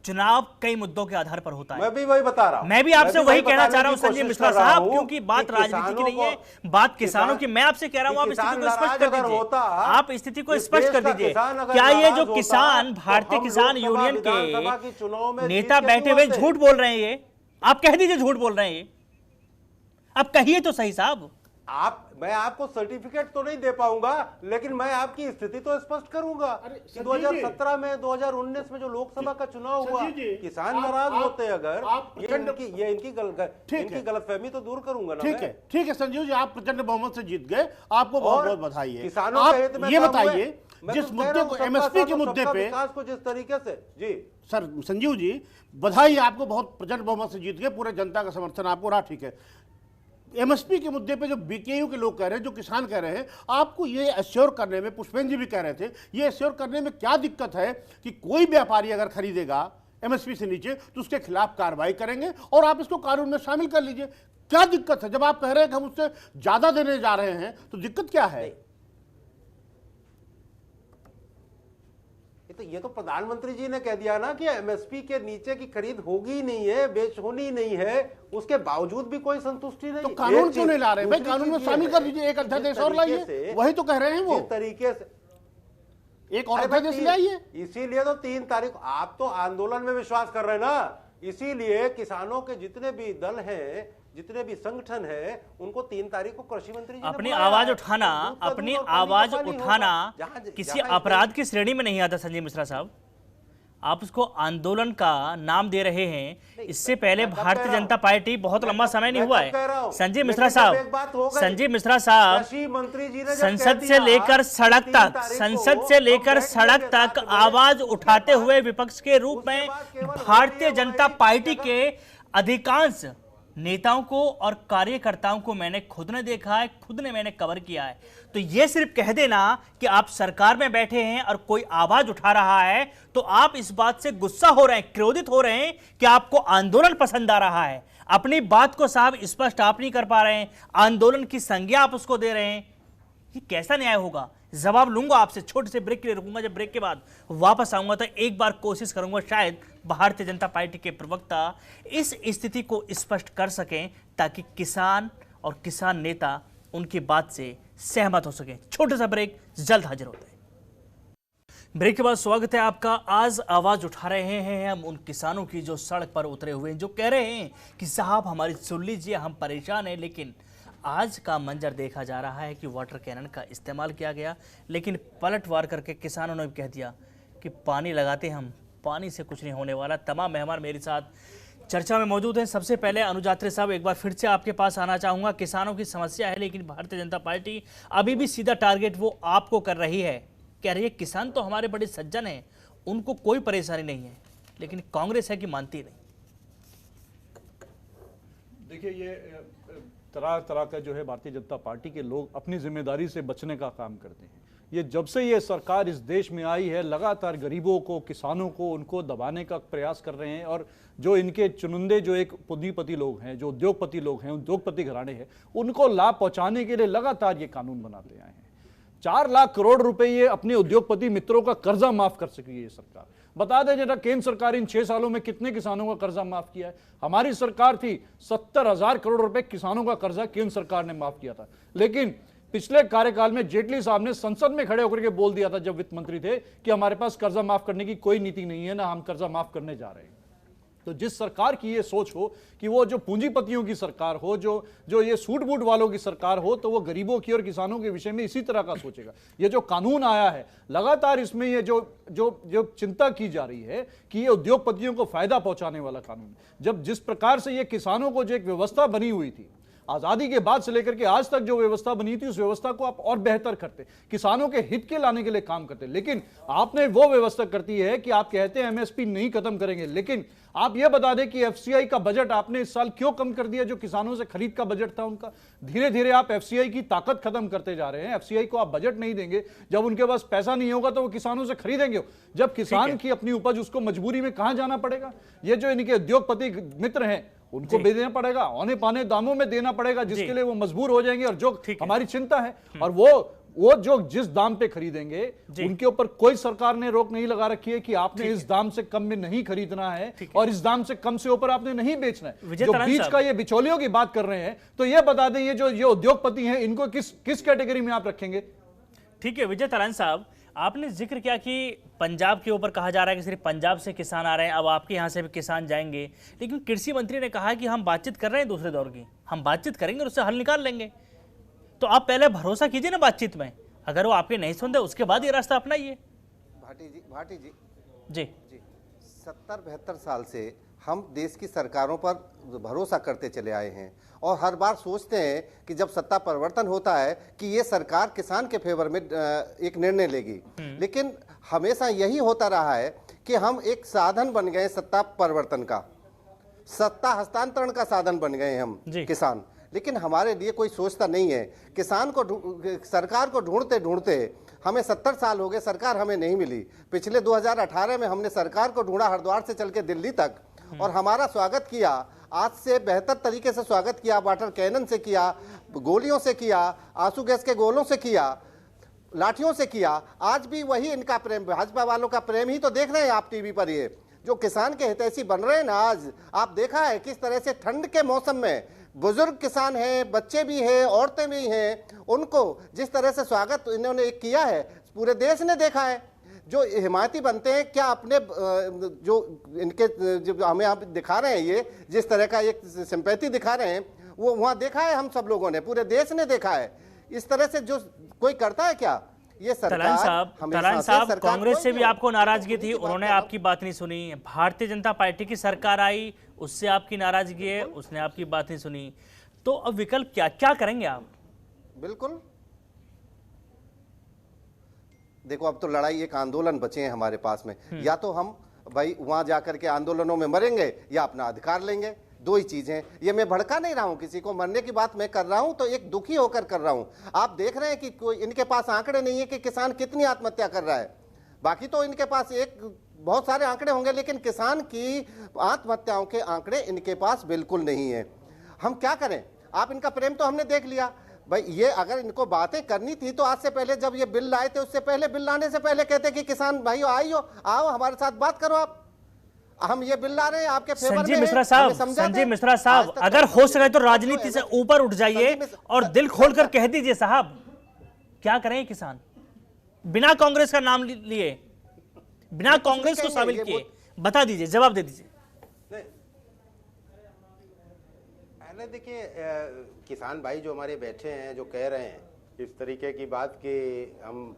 चुनाव कई मुद्दों के आधार पर होता है। मैं भी वही बता रहा हूं, मैं भी आपसे वही कहना चाह रहा हूं संजय मिश्रा साहब, क्योंकि बात राजनीति की नहीं है, बात किसानों की। मैं आपसे कह रहा हूं, आप स्थिति को स्पष्ट कर दीजिए। आप स्थिति को स्पष्ट कर दीजिए। क्या ये जो किसान, भारतीय किसान यूनियन के नेता बैठे हुए झूठ बोल रहे हैं? ये आप कह दीजिए झूठ बोल रहे हैं ये, आप कहिए तो सही साहब। मैं आपको सर्टिफिकेट तो नहीं दे पाऊंगा, लेकिन मैं आपकी स्थिति तो स्पष्ट करूंगा कि 2017 में 2019 में जो लोकसभा का चुनाव हुआ, किसान नाराज होते अगर इनकी गलतफहमी तो दूर करूंगा ना। ठीक है संजीव जी, आप प्रचंड बहुमत से जीत गए, आपको बहुत बहुत बधाई है। किसानों के हित में ये बताइए, जिस मुद्दे को एमएसपी के मुद्दे पे विकास को जिस तरीके से जी सर संजीव जी बधाई, आपको बहुत प्रचंड बहुमत से जीत गए, पूरे जनता का समर्थन आपको रहा, ठीक है। एमएसपी के मुद्दे पे जो बीकेयू के लोग कह रहे हैं, जो किसान कह रहे हैं, आपको ये एश्योर करने में, पुष्पेंद्र जी भी कह रहे थे, ये एश्योर करने में क्या दिक्कत है कि कोई व्यापारी अगर खरीदेगा एमएसपी से नीचे तो उसके खिलाफ कार्रवाई करेंगे और आप इसको कानून में शामिल कर लीजिए। क्या दिक्कत है? जब आप कह रहे हैं कि हम उससे ज्यादा देने जा रहे हैं तो दिक्कत क्या है? ये तो प्रधानमंत्री जी ने कह दिया ना कि एमएसपी के नीचे की खरीद होगी ही नहीं है, बेच होनी नहीं है, उसके बावजूद भी कोई संतुष्टि नहीं। तो कानून क्यों नहीं ला रहे भाई? कानून में शामिल कर दीजिए, एक अध्यादेश और लाइए, वही तो कह रहे हैं वो तरीके से, एक और अध्यादेश लाइए। इसीलिए तो 3 तारीख, आप तो आंदोलन में विश्वास कर रहे हैं ना, इसीलिए किसानों के जितने भी दल हैं, जितने भी संगठन है, उनको 3 तारीख को कृषि मंत्री जी अपनी आवाज उठाना, अपनी आवाज उठाना किसी अपराध की श्रेणी में नहीं आता। संजय मिश्रा साहब, आप उसको आंदोलन का नाम दे रहे हैं। इससे पहले भारतीय जनता पार्टी बहुत लंबा समय नहीं हुआ है। संजय मिश्रा साहब, संजय मिश्रा साहब, संसद से लेकर सड़क तक, संसद से लेकर सड़क तक आवाज उठाते हुए विपक्ष के रूप में भारतीय जनता पार्टी के अधिकांश नेताओं को और कार्यकर्ताओं को मैंने खुद ने देखा है, खुद ने मैंने कवर किया है। तो ये सिर्फ कह देना कि आप सरकार में बैठे हैं और कोई आवाज उठा रहा है तो आप इस बात से गुस्सा हो रहे हैं, क्रोधित हो रहे हैं कि आपको आंदोलन पसंद आ रहा है। अपनी बात को साहब स्पष्ट आप नहीं कर पा रहे हैं, आंदोलन की संज्ञा आप उसको दे रहे हैं। ये कैसा न्याय होगा? जवाब लूंगा आपसे, छोटे से ब्रेक के लिए रुकूंगा। जब ब्रेक के बाद वापस आऊंगा तो एक बार कोशिश करूंगा शायद भारतीय जनता पार्टी के प्रवक्ता इस स्थिति को स्पष्ट कर सकें ताकि किसान और किसान नेता उनकी बात से सहमत हो सके। छोटा सा ब्रेक, जल्द हाजिर होते हैं। ब्रेक के बाद स्वागत है आपका। आज आवाज उठा रहे हैं हम उन किसानों की जो सड़क पर उतरे हुए हैं, जो कह रहे हैं कि साहब हमारी सुन लीजिए, हम परेशान हैं। लेकिन आज का मंजर देखा जा रहा है कि वाटर कैनन का इस्तेमाल किया गया, लेकिन पलटवार करके किसानों ने कह दिया कि पानी लगाते हम, पानी से कुछ नहीं होने वाला। तमाम मेहमान मेरे साथ चर्चा में मौजूद हैं। सबसे पहले अनुजात्रे साहब, एक बार फिर से आपके पास आना चाहूँगा। किसानों की समस्या है, लेकिन भारतीय जनता पार्टी अभी भी सीधा टारगेट वो आपको कर रही है। कह रही है किसान तो हमारे बड़े सज्जन हैं, उनको कोई परेशानी नहीं है, लेकिन कांग्रेस है कि मानती नहीं। देखिए, ये तरह तरह का जो है भारतीय जनता पार्टी के लोग अपनी जिम्मेदारी से बचने का काम करते हैं। ये जब से ये सरकार इस देश में आई है, लगातार गरीबों को, किसानों को, उनको दबाने का प्रयास कर रहे हैं। और जो इनके चुनिंदे जो एक पूंजीपति लोग हैं, जो उद्योगपति लोग हैं, उद्योगपति घराने हैं, उनको लाभ पहुंचाने के लिए लगातार ये कानून बनाते आए हैं। 4 लाख करोड़ रुपए ये अपने उद्योगपति मित्रों का कर्जा माफ कर सकी है ये सरकार। बता दें जरा, केंद्र सरकार इन 6 सालों में कितने किसानों का कर्जा माफ किया है? हमारी सरकार थी, 70,000 करोड़ रुपए किसानों का कर्जा केंद्र सरकार ने माफ किया था। लेकिन पिछले कार्यकाल में जेटली साहब ने संसद में खड़े होकर के बोल दिया था जब वित्त मंत्री थे कि हमारे पास कर्जा माफ करने की कोई नीति नहीं है, ना हम कर्जा माफ करने जा रहे हैं। तो जिस सरकार की ये सोच हो कि वो जो पूंजीपतियों की सरकार हो, जो ये सूट बूट वालों की सरकार हो, तो वो गरीबों की और किसानों के विषय में इसी तरह का सोचेगा। ये जो कानून आया है, लगातार इसमें ये जो चिंता की जा रही है कि ये उद्योगपतियों को फायदा पहुंचाने वाला कानून है। जब जिस प्रकार से ये किसानों को जो एक व्यवस्था बनी हुई थी, आजादी के बाद से लेकर के आज तक जो व्यवस्था बनी थी, उस व्यवस्था को आप और बेहतर करते, किसानों के हित के लाने के लिए काम करते। लेकिन आपने वो व्यवस्था करती है कि आप कहते हैं एमएसपी नहीं खत्म करेंगे, लेकिन आप यह बता दें कि एफसीआई का बजट आपने इस साल क्यों कम कर दिया? जो किसानों से खरीद का बजट था उनका, धीरे धीरे आप एफसीआई की ताकत खत्म करते जा रहे हैं। एफसीआई को आप बजट नहीं देंगे, जब उनके पास पैसा नहीं होगा तो वो किसानों से खरीदेंगे। जब किसान की अपनी उपज, उसको मजबूरी में कहां जाना पड़ेगा? ये जो इनके उद्योगपति मित्र हैं, उनको देना पड़ेगा, औने पाने दामों में देना पड़ेगा, जिसके लिए वो मजबूर हो जाएंगे। और जो हमारी चिंता है, और वो जो जिस दाम पे खरीदेंगे, उनके ऊपर कोई सरकार ने रोक नहीं लगा रखी है कि आपने इस दाम से कम में नहीं खरीदना है और इस दाम से कम से ऊपर आपने नहीं बेचना है। जो बीच का ये बिचौलियों की बात कर रहे हैं, तो ये बता दें, ये जो उद्योगपति हैं, इनको किस कैटेगरी में आप रखेंगे? ठीक है विजय तारण साहब, आपने जिक्र किया कि पंजाब के ऊपर कहा जा रहा है कि सिर्फ पंजाब से किसान आ रहे हैं, अब आपके यहाँ से भी किसान जाएंगे, लेकिन कृषि मंत्री ने कहा कि हम बातचीत कर रहे हैं दूसरे दौर की, हम बातचीत करेंगे और उससे हल निकाल लेंगे। तो आप पहले भरोसा कीजिए ना बातचीत में, अगर वो आपके नहीं सुनते उसके बाद ये रास्ता अपनाइए। भाटी जी जी 70-72 साल से हम देश की सरकारों पर भरोसा करते चले आए हैं और हर बार सोचते हैं कि जब सत्ता परिवर्तन होता है कि ये सरकार किसान के फेवर में एक निर्णय लेगी, लेकिन हमेशा यही होता रहा है कि हम एक साधन बन गए सत्ता परिवर्तन का, सत्ता हस्तांतरण का साधन बन गए हम किसान। लेकिन हमारे लिए कोई सोचता नहीं है। किसान को सरकार को ढूंढते ढूंढते हमें 70 साल हो गए, सरकार हमें नहीं मिली। पिछले 2018 में हमने सरकार को ढूंढा हरिद्वार से चल के दिल्ली तक, और हमारा स्वागत किया, आज से बेहतर तरीके से स्वागत किया, वाटर कैनन से किया, गोलियों से किया, आंसू गैस के गोलों से किया, लाठियों से किया। आज भी वही इनका प्रेम, भाजपा वालों का प्रेम ही तो देख रहे हैं आप टीवी पर। ये जो किसान के हितैषी बन रहे हैं ना, आज आप देखा है किस तरह से ठंड के मौसम में बुजुर्ग किसान हैं, बच्चे भी हैं, औरतें भी हैं, उनको जिस तरह से स्वागत इन्होंने किया है पूरे देश ने देखा है। जो हिमायती बनते हैं क्या अपने जो इनके जो हमें आप दिखा रहे हैं, ये जिस तरह का एक सिंपैथी दिखा रहे हैं, वो वहाँ देखा है, हम सब लोगों ने, पूरे देश ने देखा है। इस तरह से जो कोई करता है क्या ये सरकार? तलान साहब कांग्रेस से भी आपको नाराजगी थी, उन्होंने आपकी बात नहीं सुनी। भारतीय जनता पार्टी की सरकार आई, उससे आपकी नाराजगी है, उसने आपकी बात नहीं सुनी। तो अब विकल्प क्या करेंगे आप? बिल्कुल देखो, अब तो लड़ाई एक आंदोलन बचे हैं हमारे पास में। या तो हम भाई वहां जाकर के आंदोलनों में मरेंगे या अपना अधिकार लेंगे, दो ही चीजें। ये मैं भड़का नहीं रहा हूं किसी को, मरने की बात मैं कर रहा हूं तो एक दुखी होकर कर रहा हूं। आप देख रहे हैं कि कोई इनके पास आंकड़े नहीं है कि किसान कितनी आत्महत्या कर रहा है। बाकी तो इनके पास बहुत सारे आंकड़े होंगे, लेकिन किसान की आत्महत्याओं के आंकड़े इनके पास बिल्कुल नहीं है। हम क्या करें? आप इनका प्रेम तो हमने देख लिया भाई। ये अगर इनको बातें करनी थी तो आज से पहले जब ये बिल लाए थे, उससे पहले, बिल लाने से पहले कहते कि किसान भाइयों आइयो, आओ हमारे साथ बात करो। आप हम ये बिल ला रहे हैं आपके फेवर में। संजीव मिश्रा साहब, अगर हो सके तो राजनीति से ऊपर उठ जाइए और दिल खोलकर कह दीजिए साहब, क्या करें किसान? बिना कांग्रेस का नाम लिए, बिना कांग्रेस को शामिल किए, बता दीजिए, जवाब दे दीजिए। देखिए, किसान भाई जो हमारे बैठे हैं, जो कह रहे हैं इस तरीके की बात कि हम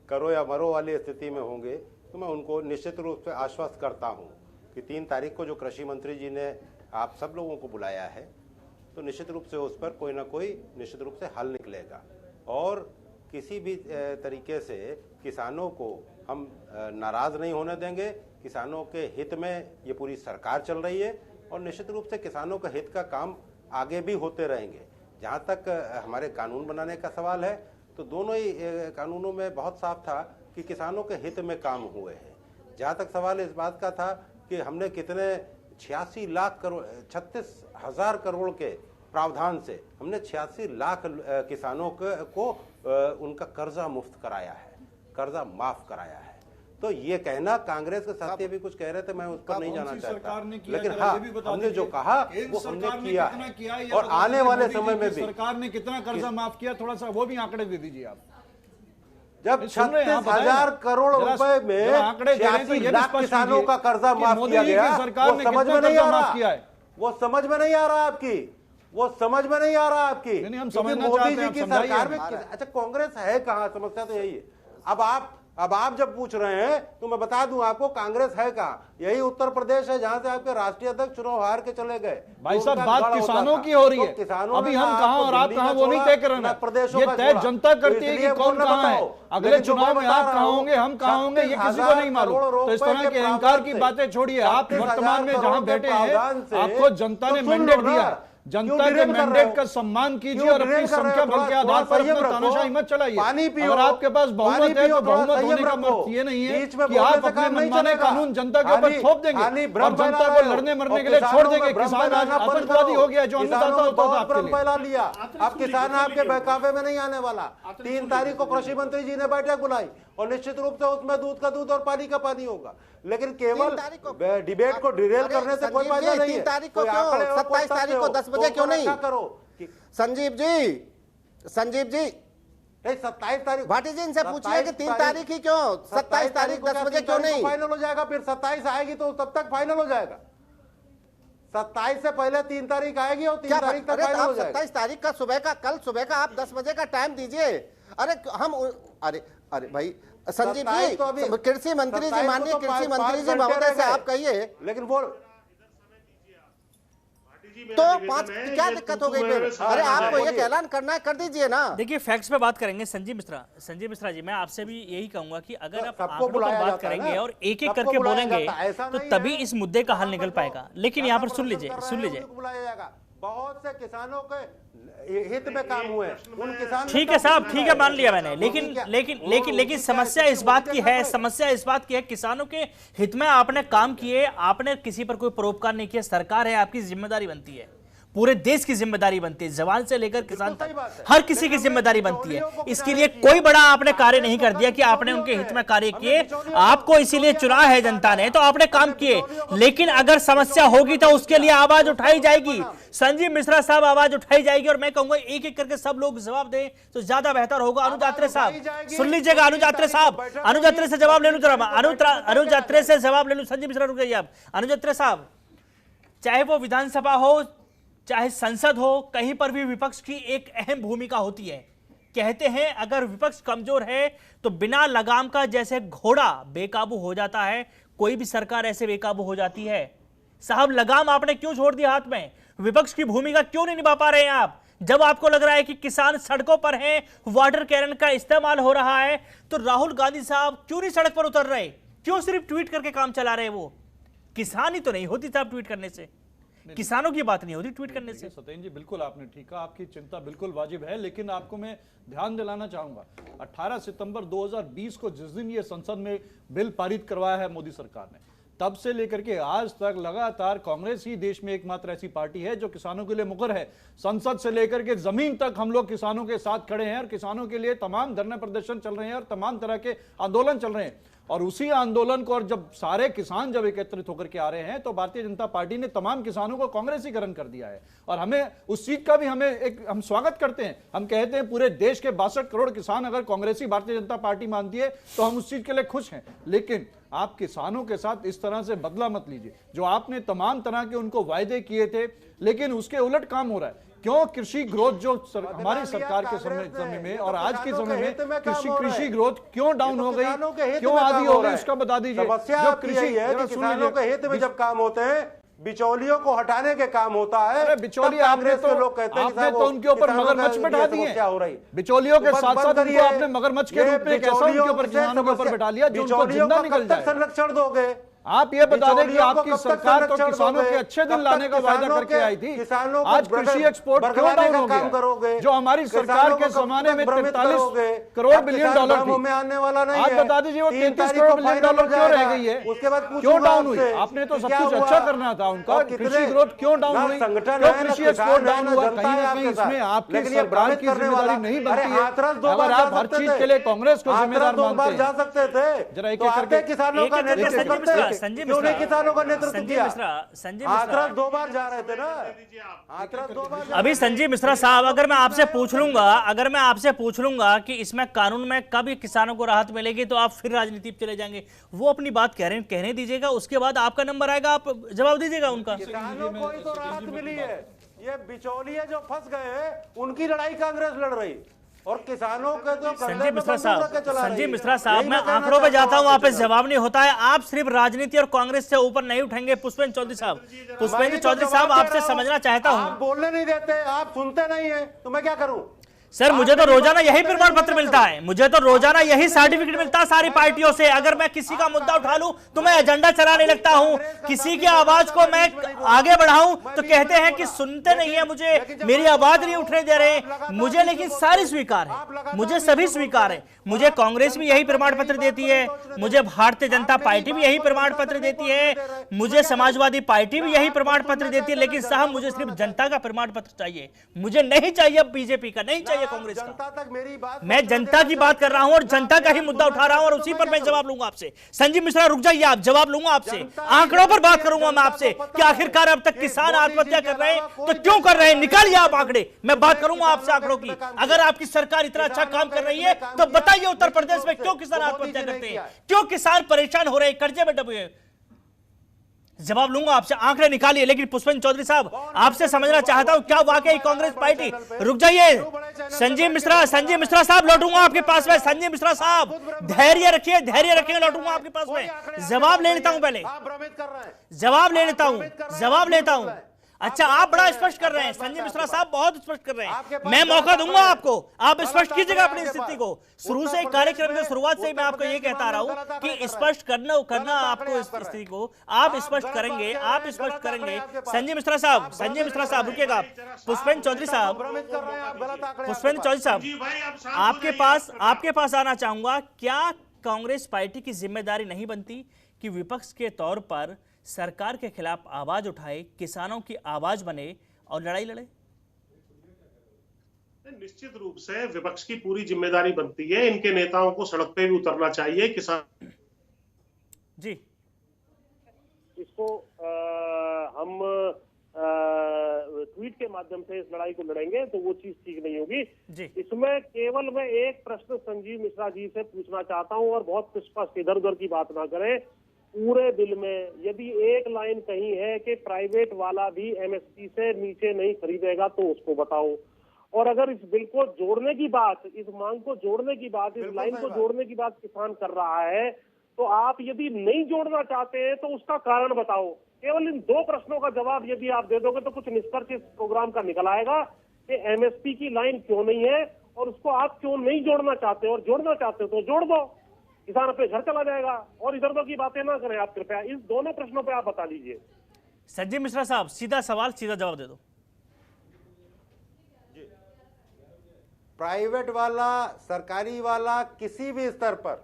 करो या मरो वाली स्थिति में होंगे, तो मैं उनको निश्चित रूप से आश्वस्त करता हूं कि 3 तारीख को जो कृषि मंत्री जी ने आप सब लोगों को बुलाया है, तो निश्चित रूप से उस पर कोई ना कोई निश्चित रूप से हल निकलेगा। और किसी भी तरीके से किसानों को हम नाराज नहीं होने देंगे। किसानों के हित में ये पूरी सरकार चल रही है और निश्चित रूप से किसानों का हित का काम आगे भी होते रहेंगे। जहाँ तक हमारे कानून बनाने का सवाल है, तो दोनों ही कानूनों में बहुत साफ था कि किसानों के हित में काम हुए हैं। जहाँ तक सवाल इस बात का था कि हमने कितने 86 लाख करोड़ 36,000 करोड़ के प्रावधान से हमने 86 लाख किसानों को उनका कर्जा मुफ्त कराया है, कर्जा माफ कराया है। तो ये कहना कांग्रेस के साथी भी कुछ कह रहे थे, मैं उस पर नहीं जाना चाहता, लेकिन हाँ, हमने जो कहा वो हमने किया है। और आने वाले समय में भी सरकार ने कितना कर्जा माफ किया, थोड़ा सा वो भी आंकड़े दे दीजिए आप। जब 36,000 करोड़ रुपए में 86 लाख किसानों का कर्जा माफ किया गया, वो समझ में नहीं आ रहा, वो समझ में नहीं आ रहा आपकी, वो समझ में नहीं आ रहा आपकी। मोदी जी की सरकार में अच्छा कांग्रेस है कहाँ? समस्या तो यही है। अब आप जब पूछ रहे हैं तो मैं बता दूं आपको, कांग्रेस है कहाँ? यही उत्तर प्रदेश है, जहां से आपके राष्ट्रीय अध्यक्ष चुनाव हार के चले गए। भाई साहब, बात किसानों की हो रही है, अभी हम कहां और आप कहां वो नहीं तय कर रहे हैं। ये तय जनता करती है कि कौन कहां है। अगले चुनाव में आप कहां होंगे, हम कहां होंगे, ये किसी को नहीं मालूम। तो इस तरह के अहंकार की बातें छोड़िए। आप वर्तमान में जहां बैठे हैं, आपको जनता ने मैंडेट दिया, जनता के मैंडेट का सम्मान कीजिए और अपनी संख्या बल के आधार पर अपना तानाशाही मत चलाइए। अगर आपके पास बहुमत है तो बहुमत होने का मतलब ये नहीं है कि आप अपने मनमाने कानून जनता के ऊपर थोप देंगे और जनता को लड़ने मरने के लिए छोड़ देंगे। किसान आज आतंकवादी हो गया, जो अन्नदाता होता था आपके लिए। लिया, अब किसान आपके बहकावे में नहीं आने वाला। 3 तारीख को कृषि मंत्री जी ने बैठक बुलाई और निश्चित रूप से उसमें दूध का दूध और पानी का पानी होगा, लेकिन केवल डिबेट को डिरेल करने से कोई फायदा नहीं है। 27 तारीख को 10 बजे क्यों नहीं करो? संजीव जी 27 तारीख भाटी जी इनसे पूछिए कि 3 तारीख ही क्यों? 27 तारीख 10 बजे क्यों नहीं? फाइनल हो जाएगा, फिर 27 आएगी तो तब तक फाइनल हो जाएगा। 27 से पहले 3 तारीख आएगी और 3 क्या तारीख तक अरे फाइनल आप हो जाएगा। 27 तारीख का सुबह का, कल सुबह का आप 10 बजे का टाइम दीजिए। अरे हम अरे भाई संजीव 27 जी, तो अभी- कृषि मंत्री 27 जी, माननीय तो कृषि 5 मंत्री जी घंटे महोदय रह से गए। आप कहिए लेकिन वो तो 5 क्या दिक्कत हो गई फिर? अरे आपको ये ऐलान करना है, कर दीजिए ना। देखिए फैक्ट्स पे बात करेंगे। संजीव मिश्रा जी, मैं आपसे भी यही कहूंगा कि अगर आप सबको आंकड़ों पर बुलाया बात जाता है करेंगे ना, और एक एक सबको करके बुलाया बोलेंगे जाता है, ऐसा तो नहीं तभी है। इस मुद्दे का हल निकल पाएगा। लेकिन यहाँ पर सुन लीजिए बुलाया जाएगा। बहुत से किसानों के हित में काम हुए, उन किसान ठीक है साहब, ठीक है, मान लिया मैंने। लेकिन समस्या इस बात की है, समस्या इस बात की है, किसानों के हित में आपने काम किए, आपने किसी पर कोई परोपकार नहीं किया। सरकार है, आपकी जिम्मेदारी बनती है, पूरे देश की जिम्मेदारी बनती है, जवान से लेकर किसान तक हर किसी की जिम्मेदारी बनती है। इसके लिए कोई बड़ा आपने कार्य नहीं कर दिया कि आपने उनके हित में कार्य किए। आपको इसीलिए चुना है जनता ने, तो आपने काम किए। लेकिन अगर समस्या होगी तो उसके लिए आवाज उठाई जाएगी। संजीव मिश्रा साहब, आवाज उठाई जाएगी। और मैं कहूंगा एक एक करके सब लोग जवाब दें तो ज्यादा बेहतर होगा। अनुज अत्रे साहब सुन लीजिएगा, अनुज अत्रे साहब, अनुज अत्रे से जवाब ले लूं जरा, अनुज अत्रे से जवाब ले लूं। संजीव मिश्रा रुक जाइए आप। अनुज अत्रे साहब, चाहे वो विधानसभा हो चाहे संसद हो, कहीं पर भी विपक्ष की एक अहम भूमिका होती है। कहते हैं अगर विपक्ष कमजोर है तो बिना लगाम का जैसे घोड़ा बेकाबू हो जाता है, कोई भी सरकार ऐसे बेकाबू हो जाती है। साहब लगाम आपने क्यों छोड़ दिया हाथ में? विपक्ष की भूमिका क्यों नहीं निभा पा रहे हैं आप? जब आपको लग रहा है कि किसान सड़कों पर हैं, वाटर कैनन का इस्तेमाल हो रहा है, तो राहुल गांधी साहब क्यों नहीं सड़क पर उतर रहे? क्यों सिर्फ ट्वीट करके काम चला रहे? वो किसानी तो नहीं होती साहब ट्वीट करने से, किसानों की बात नहीं होती ट्वीट करने से। सत्येंद्र जी बिल्कुल आपने ठीक कहा, आपकी चिंता बिल्कुल वाजिब है। लेकिन आपको मैं ध्यान दिलाना चाहूंगा 18 सितंबर 2020 को जिस दिन ये संसद में बिल पारित करवाया है मोदी सरकार ने, तब से लेकर के आज तक लगातार कांग्रेस ही देश में एकमात्र ऐसी पार्टी है जो किसानों के लिए मुखर है। संसद से लेकर के जमीन तक हम लोग किसानों के साथ खड़े हैं और किसानों के लिए तमाम धरने प्रदर्शन चल रहे हैं और तमाम तरह के आंदोलन चल रहे हैं। और उसी आंदोलन को, और जब सारे किसान जब एकत्रित होकर के आ रहे हैं, तो भारतीय जनता पार्टी ने तमाम किसानों को कांग्रेसीकरण कर दिया है। और हमें उस चीज का भी हम स्वागत करते हैं। हम कहते हैं पूरे देश के 62 करोड़ किसान अगर कांग्रेसी भारतीय जनता पार्टी मानती है तो हम उस चीज के लिए खुश हैं। लेकिन आप किसानों के साथ इस तरह से बदला मत लीजिए। जो आपने तमाम तरह के उनको वायदे किए थे, लेकिन उसके उलट काम हो रहा है। क्यों कृषि ग्रोथ जो हमारी सरकार के समय में और आज के समय में कृषि ग्रोथ क्यों डाउन हो गई, क्यों आधी हो गई, उसका बता दीजिए। समस्या कृषि है कि किसानों के हित में जब काम होते हैं, बिचौलियों को हटाने के काम होता है। बिचौलिए आपने तो उनके ऊपर मगरमच्छ बैठा दिए। बिचौलियों के साथ साथ उनको आपने मगरमच्छ के रूप में कैसा उनके ऊपर किसानों के ऊपर बैठा लिया जो उनको जिंदा निकल जाए। संरक्षण दोगे? आप ये बता दें कि आपकी सरकार तो किसानों के अच्छे दिन लाने का वायदा करके आई थी। आज कृषि एक्सपोर्ट क्यों डाउन हो गया? जो हमारी सरकार के जमाने में 43 करोड़ बिलियन डॉलर थी, आने वाला नहीं। आज बता दीजिए वो 33 करोड़ बिलियन डॉलर क्यों रह गई है? उसके बाद क्यों डाउन हुई? आपने तो सब कुछ अच्छा करना था उनका। कृषि ग्रोथ क्यों डाउन हुई? क्यों कृषि एक्सपोर्ट डाउन हुआ? कहीं ना कहीं इसमें आपकी सरकार की जिम्मेदारी नहीं बनती है। अगर आप हर चीज के लिए कांग्रेस को जिम्मेदार मानते हैं, जा सकते थे जरा एक एक करके किसानों का नेतृत्व करते। संजीव क्यों नहीं किसानों का नेतृत्व संजीव किया? मिश्रा हाथरस 2 बार जा रहे थे ना, हाथरस 2 बार। अभी संजीव मिश्रा साहब, अगर मैं आपसे पूछ लूंगा कि इसमें कानून में कब किसानों को राहत मिलेगी, तो आप फिर राजनीति पे चले जाएंगे। वो अपनी बात कहने दीजिएगा, उसके बाद आपका नंबर आएगा, आप जवाब दीजिएगा उनका। किसानों को ही तो राहत मिली है। ये बिचौलिए जो फंस गए हैं, उनकी लड़ाई कांग्रेस लड़ रही, और किसानों के तो संजीव मिश्रा साहब, मैं आंकड़ों पे जाता हूं, वहां पे जवाब नहीं होता है। आप सिर्फ राजनीति और कांग्रेस से ऊपर नहीं उठेंगे। पुष्पेंद्र चौधरी साहब, आपसे समझना चाहता हूं। आप बोलने नहीं देते, आप सुनते नहीं है, तो मैं क्या करूं? सर, मुझे तो रोजाना यही प्रमाण पत्र मिलता है, मुझे तो रोजाना यही सर्टिफिकेट मिलता है सारी पार्टियों से। अगर मैं किसी का मुद्दा उठा लूं तो मैं एजेंडा चलाने लगता हूं, किसी की आवाज को मैं आगे बढ़ाऊं तो कहते हैं कि सुनते नहीं है मुझे, मेरी आवाज नहीं उठने दे रहे मुझे। लेकिन सारी स्वीकार है, मुझे सभी स्वीकार है। मुझे कांग्रेस भी यही प्रमाण पत्र देती है, मुझे भारतीय जनता पार्टी भी यही प्रमाण पत्र देती है, मुझे समाजवादी पार्टी भी यही प्रमाण पत्र देती है। लेकिन साहब, मुझे सिर्फ जनता का प्रमाण पत्र चाहिए, मुझे नहीं चाहिए बीजेपी का, नहीं चाहिए कांग्रेस का। मैं जनता की बात कर रहा हूं और जनता का ही मुद्दा उठा रहा हूं, और उसी पर मैं जवाब लूंगा आपसे। संजीव मिश्रा रुक जाइए, आप जवाब लूंगा आपसे, आंकड़ों पर बात करूंगा मैं आपसे कि आखिरकार अब तक किसान आत्महत्या कर रहे हैं तो क्यों कर रहे हैं, निकालिए आप आंकड़े। मैं बात करूंगा आपसे आंकड़ों की। अगर आपकी सरकार इतना अच्छा काम कर रही है तो बताइए उत्तर प्रदेश में क्यों किसान आत्महत्या करते हैं, क्यों किसान परेशान हो रहे हैं, कर्जे में डूबे हैं? जवाब लूंगा आपसे, आंकड़े निकालिए, लेकिन पुष्पेंद्र चौधरी साहब आपसे समझना चाहता हूं क्या वाकई कांग्रेस पार्टी, रुक जाइए संजीव मिश्रा साहब, लौटूंगा आपके पास में। संजीव मिश्रा साहब धैर्य रखिए, लौटूंगा आपके पास में। जवाब ले लेता हूं, पहले जवाब ले लेता हूं। अच्छा, आप बड़ा स्पष्ट कर रहे हैं संजय मिश्रा साहब, बहुत स्पष्ट कर रहे हैं। मैं मौका दूंगा आपको, आप स्पष्ट कीजिएगा अपनी स्थिति को। शुरू से कार्यक्रम की शुरुआत से ही मैं आपको ये कहता रहा हूं कि स्पष्ट करना आपको इस स्थिति को आप स्पष्ट करेंगे। संजय मिश्रा साहब रुकिएगा। पुष्पेंद्र चौधरी साहब, आपके पास आना चाहूंगा। क्या कांग्रेस पार्टी की जिम्मेदारी नहीं बनती कि विपक्ष के तौर पर सरकार के खिलाफ आवाज उठाए, किसानों की आवाज बने और लड़ाई लड़े? निश्चित रूप से विपक्ष की पूरी जिम्मेदारी बनती है, इनके नेताओं को सड़क पे भी उतरना चाहिए। किसान जी, इसको हम ट्वीट के माध्यम से इस लड़ाई को लड़ेंगे तो वो चीज ठीक नहीं होगी जी। इसमें केवल मैं एक प्रश्न संजीव मिश्रा जी से पूछना चाहता हूं, और बहुत स्पष्ट, इधर उधर की बात ना करें। पूरे बिल में यदि एक लाइन कहीं है कि प्राइवेट वाला भी एमएसपी से नीचे नहीं खरीदेगा तो उसको बताओ। और अगर इस बिल को जोड़ने की बात, इस मांग को जोड़ने की बात, इस लाइन को जोड़ने की बात किसान कर रहा है, तो आप यदि नहीं जोड़ना चाहते हैं तो उसका कारण बताओ। केवल इन दो प्रश्नों का जवाब यदि आप दे दोगे तो कुछ निष्कर्ष इस प्रोग्राम का निकल आएगा कि एमएसपी की लाइन क्यों नहीं है और उसको आप क्यों नहीं जोड़ना चाहते, और जोड़ना चाहते हो तो जोड़ दो, किसान अपने घर चला जाएगा। और इधर उधर की बातें ना करें आप, कृपया इस दोनों प्रश्नों पे आप बता दीजिए। संजय मिश्रा साहब, सीधा सवाल सीधा जवाब दे दो। प्राइवेट वाला, सरकारी वाला, किसी भी स्तर पर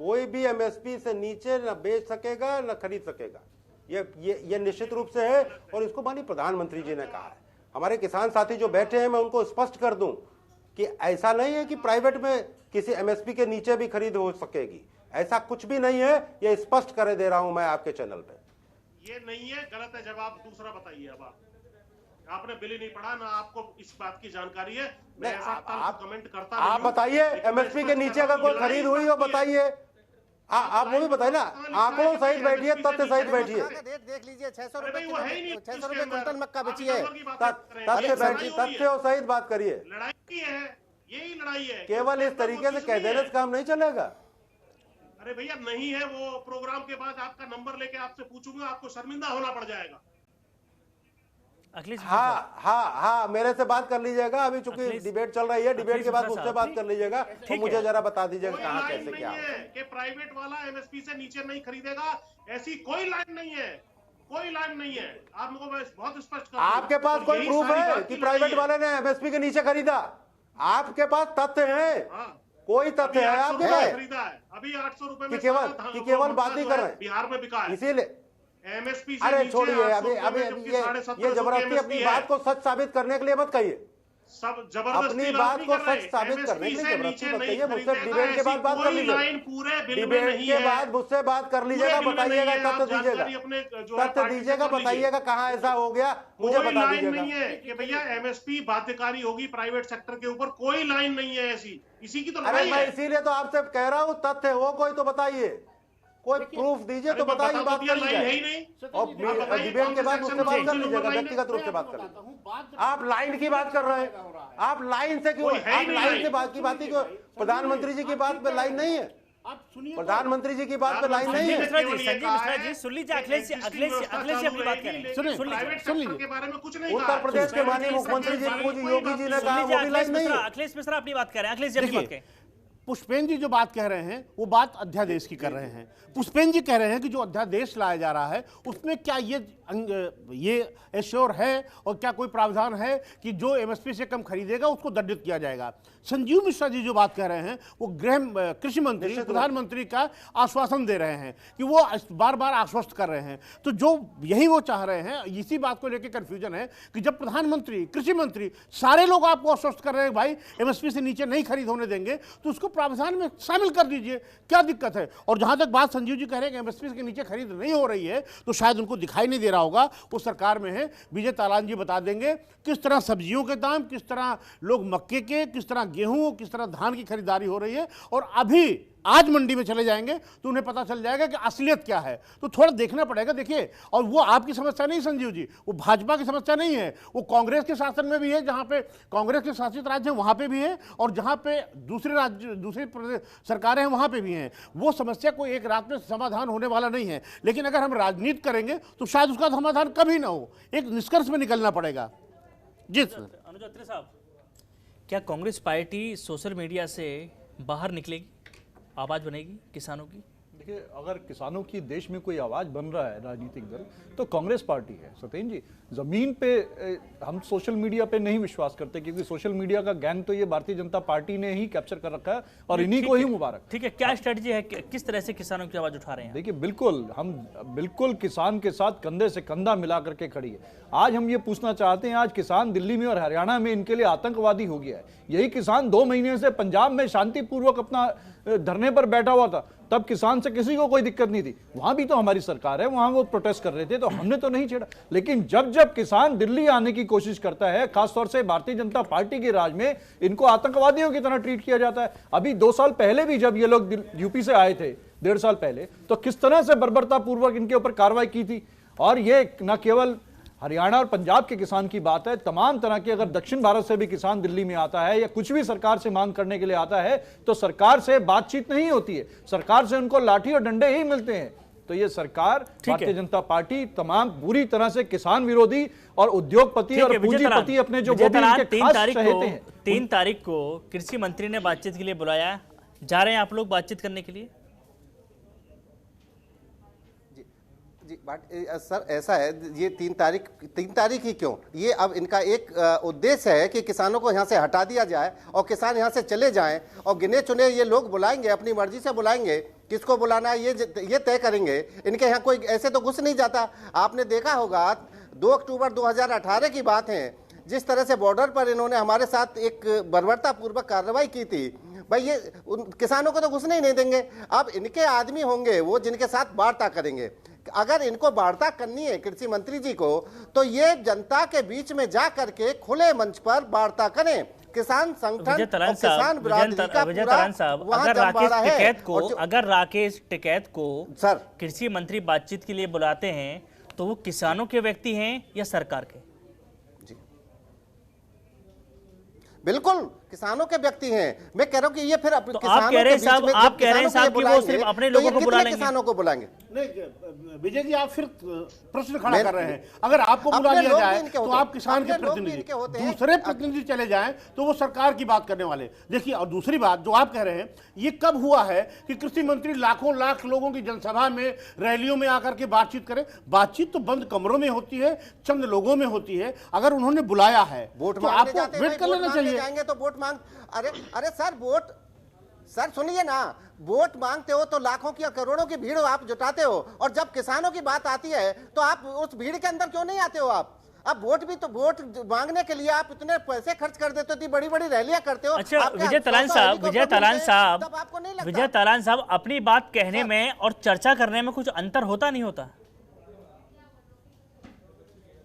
कोई भी एमएसपी से नीचे न बेच सकेगा न खरीद सकेगा, ये निश्चित रूप से है। और इसको माननीय प्रधानमंत्री जी ने कहा है। हमारे किसान साथी जो बैठे हैं, मैं उनको स्पष्ट कर दूं कि ऐसा नहीं है कि प्राइवेट में किसी एमएसपी के नीचे भी खरीद हो सकेगी, ऐसा कुछ भी नहीं है। ये स्पष्ट कर दे रहा हूं मैं आपके चैनल पे। ये नहीं है, गलत है। जवाब दूसरा बताइए। अब आपने बिल ही नहीं पढ़ा, ना आपको इस बात की जानकारी है। मैं ऐसा कमेंट करता नहीं। आप बताइए, एमएसपी के नीचे अगर कोई खरीद हुई हो बताइए। आप वो भी बताइए ना, आंकड़ों सहित बैठिए, तथ्य सहित बैठिए। देख लीजिए 600 रुपए क्विंटल मक्का बेची है। तथ्य सहित बात करिए। लड़ाई है, यही लड़ाई है। केवल इस तरीके से कह देने से काम नहीं चलेगा। अरे भैया, नहीं है वो। प्रोग्राम के बाद आपका नंबर लेके आपसे पूछूंगा, आपको शर्मिंदा होना पड़ जाएगा। हाँ, मेरे से बात कर लीजिएगा। अभी चूंकि डिबेट चल रही है, डिबेट के बाद मुझसे बात कर लीजिएगा। तो मुझे जरा बता दीजिएगा कहाँ कैसे क्या है कि प्राइवेट वाला एमएसपी से नीचे नहीं खरीदेगा, ऐसी कोई लाइन नहीं है, कोई लाइन नहीं है। आपको मैं बहुत स्पष्ट कर, आपके पास कोई प्रूफ है कि प्राइवेट वाले ने एमएसपी के नीचे खरीदा? आपके पास तथ्य है? कोई तथ्य है आपके पास? खरीदा है अभी 800 रुपए में, केवल बात ही कर रहे हैं। बिहार में बिका है इसीलिए। एमएसपी। अरे छोड़िए, अभी ये जबरदस्ती अपनी बात को सच साबित करने के लिए मत कहिए। सब जबरदस्ती अपनी बात को सच साबित करने के लिए जबरदस्ती मत कहिए। मुझसे डिबेट के बाद बात कर लीजिए। डिबेट के बाद मुझसे बात कर लीजिएगा, बताइएगा, तथ्य दीजिएगा, बताइएगा कहाँ ऐसा हो गया, मुझे बता दीजिएगा। नहीं है कि भैया एमएसपी बाध्यकारी होगी प्राइवेट सेक्टर के ऊपर, कोई लाइन नहीं है ऐसी। इसी की तो अरे मैं इसीलिए तो आपसे कह रहा हूँ, तथ्य हो कोई तो बताइए, कोई प्रूफ दीजिए तो बताइए, बात कर लीजिए। और डिबेट के बाद मुझसे बात कर लीजिएगा, व्यक्तिगत रूप से बात कर लीजिए। आप लाइन की बात कर रहे हैं, आप लाइन से क्यों, आप लाइन से बात की बात ही क्यों? प्रधानमंत्री जी की बात पे लाइन नहीं है, प्रधानमंत्री जी की बात पे लाइन नहीं है। संजय मिश्रा जी सुन लीजिए, अखिलेश जी अपनी बात करें, सुन लीजिए। उत्तर प्रदेश के माननीय मुख्यमंत्री जी योगी जी ने कहा वो भी लाइन नहीं है। अखिलेश मिश्रा अपनी बात करें, अखिलेश जी अपनी बात करें। पुष्पेंद्र जी जो बात कह रहे हैं वो बात अध्यादेश की कर रहे हैं। पुष्पेंद्र जी कह रहे हैं कि जो अध्यादेश लाया जा रहा है उसमें क्या ये एश्योर है और क्या कोई प्रावधान है कि जो एमएसपी से कम खरीदेगा उसको दंडित किया जाएगा। संजीव मिश्रा जी जो बात कह रहे हैं वो कृषि मंत्री, प्रधानमंत्री का आश्वासन दे रहे हैं कि वो बार बार आश्वस्त कर रहे हैं। तो जो यही वो चाह रहे हैं, इसी बात को लेकर कंफ्यूजन है कि जब प्रधानमंत्री, कृषि मंत्री, सारे लोग आपको आश्वस्त कर रहे हैं भाई एमएसपी से नीचे नहीं खरीद होने देंगे, तो उसको प्रावधान में शामिल कर दीजिए, क्या दिक्कत है। और जहां तक बात संजीव जी कह रहे हैं कि एमएसपी के नीचे खरीद नहीं हो रही है, तो शायद उनको दिखाई नहीं दे रहा होगा, वो सरकार में है। विजय तालान जी बता देंगे किस तरह सब्जियों के दाम, किस तरह लोग मक्के के, किस तरह गेहूं, किस तरह धान की खरीदारी हो रही है। और आज मंडी में चले जाएंगे तो उन्हें पता चल जाएगा कि असलियत क्या है। तो थोड़ा देखना पड़ेगा। देखिए, और वो आपकी समस्या नहीं संजीव जी, वो भाजपा की समस्या नहीं है, वो कांग्रेस के शासन में भी है, जहां पे कांग्रेस के शासित राज्य हैं वहां पे भी है, और जहां पे दूसरे राज्य दूसरी सरकारें हैं वहां पे भी हैं। वो समस्या कोई एक रात में समाधान होने वाला नहीं है, लेकिन अगर हम राजनीति करेंगे तो शायद उसका समाधान कभी ना हो, एक निष्कर्ष में निकलना पड़ेगा। जी सर। अनुज अत्रे साहब, क्या कांग्रेस पार्टी सोशल मीडिया से बाहर निकलेगी, आवाज बनेगी किसानों की? देखिए, अगर किसानों की देश में कोई आवाज बन रहा है राजनीतिक दल तो कांग्रेस पार्टी है। सत्येंद्र जी, जमीन पे हम सोशल मीडिया पे नहीं विश्वास करते, क्योंकि सोशल मीडिया का गैंग तो ये भारतीय जनता पार्टी ने ही कैप्चर कर रखा है और इन्हीं को ही मुबारक। ठीक है, क्या स्ट्रेटजी है, किस तरह से किसानों की आवाज उठा रहे हैं? देखिए, हम बिल्कुल किसान के साथ कंधे से कंधा मिला करके खड़ी है। आज हम ये पूछना चाहते हैं, आज किसान दिल्ली में और हरियाणा में इनके लिए आतंकवादी हो गया है। यही किसान 2 महीने से पंजाब में शांतिपूर्वक अपना धरने पर बैठा हुआ था, तब किसान से किसी को कोई दिक्कत नहीं थी। वहां भी तो हमारी सरकार है, वहां वो प्रोटेस्ट कर रहे थे, तो हमने तो नहीं छेड़ा। लेकिन जब जब किसान दिल्ली आने की कोशिश करता है, खासतौर से भारतीय जनता पार्टी के राज में, इनको आतंकवादियों की तरह ट्रीट किया जाता है। अभी 2 साल पहले भी जब ये लोग यूपी से आए थे, 1.5 साल पहले, तो किस तरह से बर्बरतापूर्वक इनके ऊपर कार्रवाई की थी। और ये न केवल हरियाणा और पंजाब के किसान की बात है, तमाम तरह के, अगर दक्षिण भारत से भी किसान दिल्ली में आता है या कुछ भी सरकार से मांग करने के लिए आता है, तो सरकार से बातचीत नहीं होती है, सरकार से उनको लाठी और डंडे ही मिलते हैं। तो ये सरकार, भारतीय जनता पार्टी, तमाम बुरी तरह से किसान विरोधी और उद्योगपति और पूंजीपति अपने जो 3 तारीख को कृषि मंत्री ने बातचीत के लिए बुलाया, जा रहे हैं आप लोग बातचीत करने के लिए? जी सर, ऐसा है, ये 3 तारीख ही क्यों? ये अब इनका एक उद्देश्य है कि किसानों को यहाँ से हटा दिया जाए और किसान यहाँ से चले जाएं, और गिने चुने ये लोग बुलाएंगे, अपनी मर्जी से बुलाएंगे, किसको बुलाना है ये तय करेंगे। इनके यहाँ कोई ऐसे तो घुस नहीं जाता। आपने देखा होगा 2 अक्टूबर 2018 की बात है, जिस तरह से बॉर्डर पर इन्होंने हमारे साथ एक बर्बरतापूर्वक कार्रवाई की थी, भाई ये किसानों को तो घुसने ही नहीं देंगे। अब इनके आदमी होंगे वो जिनके साथ वार्ता करेंगे। अगर इनको वार्ता करनी है कृषि मंत्री जी को, तो ये जनता के बीच में जा करके खुले मंच पर वार्ता करें। किसान संगठन और किसान बिरादरी का पूरा वहां जमवाड़ा है। अगर राकेश टिकैत को सर कृषि मंत्री बातचीत के लिए बुलाते हैं, तो वो किसानों के व्यक्ति हैं या सरकार के? बिल्कुल किसानों के व्यक्ति हैं। मैं कह रहा हूं कि ये फिर तो आप कह रहे हैं साहब कि वो सिर्फ अपने लोगों को बुला लेंगे, किसानों को बुलाएंगे। नहीं विजय जी, आप फिर प्रश्न खड़ा कर रहे हैं। अगर आपको बुला लिया जाए तो आप किसान के प्रतिनिधि, दूसरे प्रतिनिधि चले जाएं तो वो सरकार की बात करने वाले। देखिए, और दूसरी बात जो आप कह रहे हैं, ये कब हुआ है कि कृषि मंत्री लाखों लाख लोगों की जनसभा में, रैलियों में आकर के बातचीत करें? बातचीत तो बंद कमरों में होती है, चंद लोगों में होती है। अगर उन्होंने बुलाया है तो आपको वेट कर लेना चाहिए। जाएंगे तो वोट मांग, अरे सर वोट, सर सुनिए ना, वोट मांगते हो तो लाखों की करोड़ों की भीड़ आप जुटाते हो, और जब किसानों की बात आती है तो आप उस भीड़ के अंदर क्यों नहीं आते हो? आप अब वोट भी तो, वोट मांगने के लिए आप इतने पैसे खर्च कर देते हो, बड़ी बड़ी रैलियां करते हो। अच्छा विजय तालान साहब, अपनी बात कहने में और चर्चा करने में कुछ अंतर होता नहीं होता?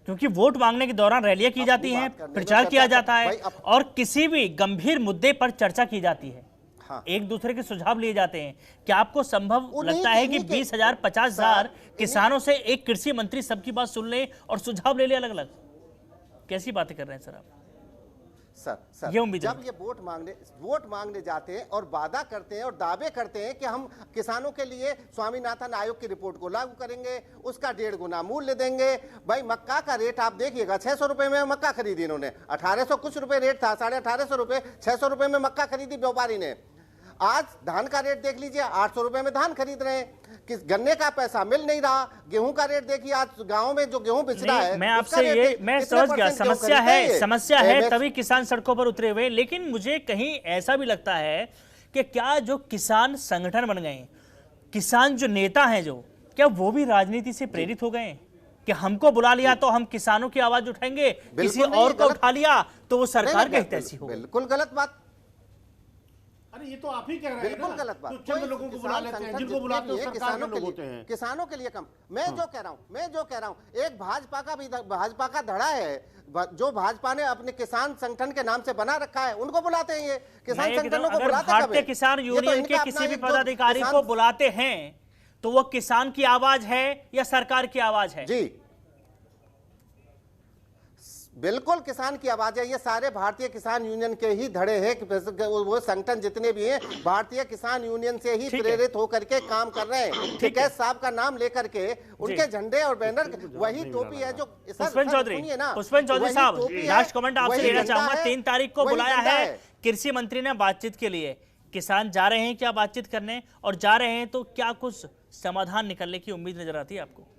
क्योंकि वोट मांगने के दौरान रैलियां की जाती हैं, प्रचार किया जाता है, और किसी भी गंभीर मुद्दे पर चर्चा की जाती है। हाँ। एक दूसरे के सुझाव लिए जाते हैं। क्या आपको संभव लगता है कि 20,000 50,000 किसानों से एक कृषि मंत्री सबकी बात सुन ले और सुझाव ले ले अलग अलग? कैसी बातें कर रहे हैं सर आप? सर जब ये वोट मांगने जाते हैं और वादा करते हैं और दावे करते हैं कि हम किसानों के लिए स्वामीनाथन आयोग की रिपोर्ट को लागू करेंगे, उसका 1.5 गुना मूल्य देंगे। भाई मक्का का रेट आप देखिएगा, 600 रुपए में मक्का खरीदी इन्होंने, 1800 कुछ रुपए रेट था, 1850 रुपए, 600 रुपए में मक्का खरीदी व्यापारी ने। आज धान का रेट देख लीजिए, 800 रुपए में धान खरीद रहे हैं। कि गन्ने का पैसा मिल नहीं रहा। गेहूं का रेट देखिए, आज गांव में जो गेहूं बिच रहा है, मैं आपसे ये मैं समझ गया, समस्या है तभी किसान सड़कों पर उतरे हुए। लेकिन मुझे कहीं ऐसा भी लगता है कि क्या जो किसान संगठन बन गए, किसान जो नेता हैं, जो क्या वो भी राजनीति से प्रेरित हो गए कि हमको बुला लिया तो हम किसानों की आवाज उठाएंगे, किसी और को उठा लिया तो वो सरकार के हितैषी हो? बिल्कुल गलत बात। अरे ये तो आप ही कह रहे हैं बिल्कुल ना। गलत बात। तो चंद लोगों को बुला लेते हैं, जिनको बुलाते हैं सरकार के लोग होते हैं। किसानों के लिए कम। मैं जो कह रहा हूं एक भाजपा का धड़ा है जो भाजपा ने अपने किसान संगठन के नाम से बना रखा है, उनको बुलाते हैं। ये किसान संगठनों को बुलाते कब है? भारतीय किसान यूनियन के किसी भी पदाधिकारी को बुलाते हैं तो वो किसान की आवाज है या सरकार की आवाज है? जी बिल्कुल किसान की आवाज है। ये सारे भारतीय किसान यूनियन के ही धड़े हैं। वो संगठन जितने भी हैं भारतीय किसान यूनियन से ही प्रेरित होकर के काम कर रहे हैं। ठीक है, साहब का नाम लेकर के उनके झंडे और बैनर, वही टोपी है जो पुष्पेंद्र चौधरी साहब, लास्ट कमेंट आपसे लेना चाहूंगा। 3 तारीख को बुलाया है कृषि मंत्री ने बातचीत के लिए। किसान जा रहे हैं क्या बातचीत करने, और जा रहे हैं तो क्या कुछ समाधान निकलने की उम्मीद नजर आती है आपको?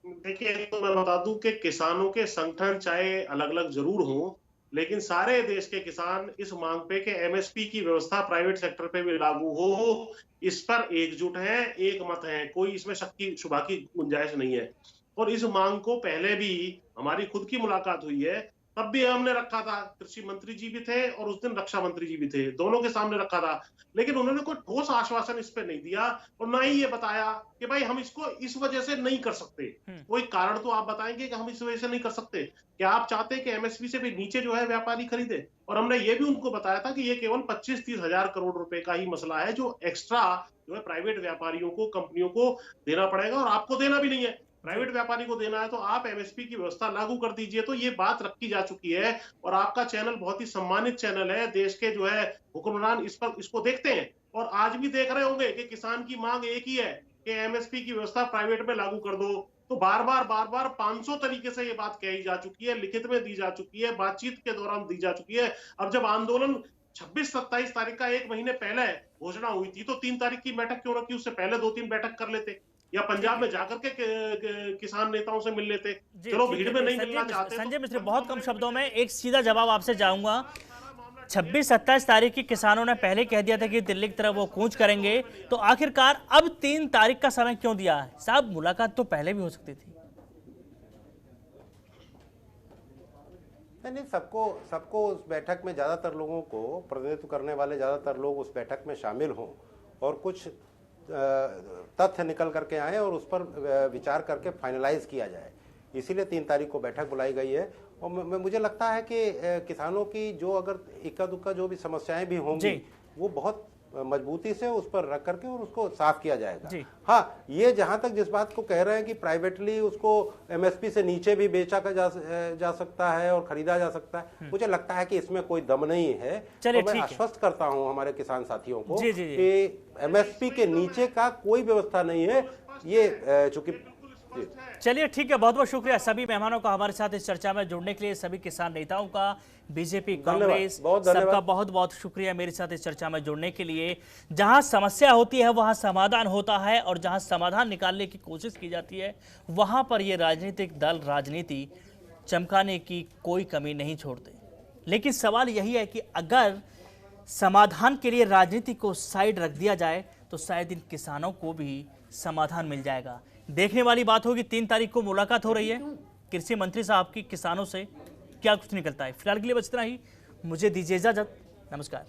देखिए, तो मैं बता दूं कि किसानों के संगठन चाहे अलग अलग जरूर हों, लेकिन सारे देश के किसान इस मांग पे कि एमएसपी की व्यवस्था प्राइवेट सेक्टर पे भी लागू हो, इस पर एकजुट है, एक मत है। कोई इसमें शक की शुबा की गुंजाइश नहीं है। और इस मांग को पहले भी हमारी खुद की मुलाकात हुई है, तब भी हमने रखा था। कृषि मंत्री जी भी थे और उस दिन रक्षा मंत्री जी भी थे, दोनों के सामने रखा था। लेकिन उन्होंने कोई ठोस आश्वासन इस पे नहीं दिया और ना ही ये बताया कि भाई हम इसको इस वजह से नहीं कर सकते। कोई कारण तो आप बताएंगे कि हम इस वजह से नहीं कर सकते? क्या आप चाहते हैं कि एमएसपी से भी नीचे जो है व्यापारी खरीदे? और हमने ये भी उनको बताया था कि ये केवल 25-30 हजार करोड़ रुपए का ही मसला है जो एक्स्ट्रा जो है प्राइवेट व्यापारियों को, कंपनियों को देना पड़ेगा, और आपको देना भी नहीं है। प्राइवेट व्यापारी को देना है तो आप एमएसपी की व्यवस्था लागू कर दीजिए। तो ये बात रखी जा चुकी है और आपका चैनल बहुत ही सम्मानित चैनल है। देश के जो है हुक्मरान इसको देखते हैं और आज भी देख रहे होंगे कि किसान की मांग एक ही है कि एमएसपी की व्यवस्था प्राइवेट में लागू कर दो। तो बार बार 500 तरीके से ये बात कही जा चुकी है, लिखित में दी जा चुकी है, बातचीत के दौरान दी जा चुकी है। अब जब आंदोलन 26-27 तारीख का 1 महीने पहले घोषणा हुई थी तो 3 तारीख की बैठक क्यों रखी? उससे पहले 2-3 बैठक कर लेते, या पंजाब में जाकर के किसान नेताओं से मिल लेते। चलो भीड़ में नहीं मिलना चाहते। संजय मिश्र, बहुत कम शब्दों में एक सीधा जवाब आपसे चाहूंगा। 26-27 तारीख की किसानों ने पहले कह दिया था कि दिल्ली की तरफ वो कूच करेंगे, तो आखिरकार अब 3 तारीख का समय क्यों दिया है? साहब, मुलाकात तो पहले भी हो सकती थी। नहीं, सबको उस बैठक में ज्यादातर लोगों को प्रतिनिधित्व करने वाले ज्यादातर लोग उस बैठक में शामिल हों और कुछ तथ्य निकल करके आए और उस पर विचार करके फाइनलाइज किया जाए। इसीलिए 3 तारीख को बैठक बुलाई गई है। और मुझे लगता है कि किसानों की जो अगर इक्का दुक्का जो भी समस्याएं भी होंगी वो बहुत मजबूती से उस पर रख करके और उसको साफ किया जाएगा। हाँ, ये जहां तक जिस बात को कह रहे हैं कि प्राइवेटली उसको एमएसपी से नीचे भी बेचा जा सकता है और खरीदा जा सकता है, मुझे लगता है कि इसमें कोई दम नहीं है। तो मैं आश्वस्त करता हूं हमारे किसान साथियों को कि एमएसपी के नीचे का कोई व्यवस्था नहीं है। ये चूंकि चलिए ठीक है, बहुत बहुत शुक्रिया सभी मेहमानों का हमारे साथ इस चर्चा में जुड़ने के लिए, सभी किसान नेताओं का, बीजेपी, कांग्रेस, सबका बहुत बहुत शुक्रिया मेरे साथ इस चर्चा में जुड़ने के लिए। जहां समस्या होती है वहां समाधान होता है और जहां समाधान निकालने की कोशिश की जाती है वहां पर ये राजनीतिक दल राजनीति चमकाने की कोई कमी नहीं छोड़ते। लेकिन सवाल यही है कि अगर समाधान के लिए राजनीति को साइड रख दिया जाए तो शायद इन किसानों को भी समाधान मिल जाएगा। देखने वाली बात होगी। 3 तारीख को मुलाकात हो रही है कृषि मंत्री साहब की किसानों से, क्या कुछ निकलता है। फिलहाल के लिए बस इतना ही, मुझे दीजिए इजाजत, नमस्कार।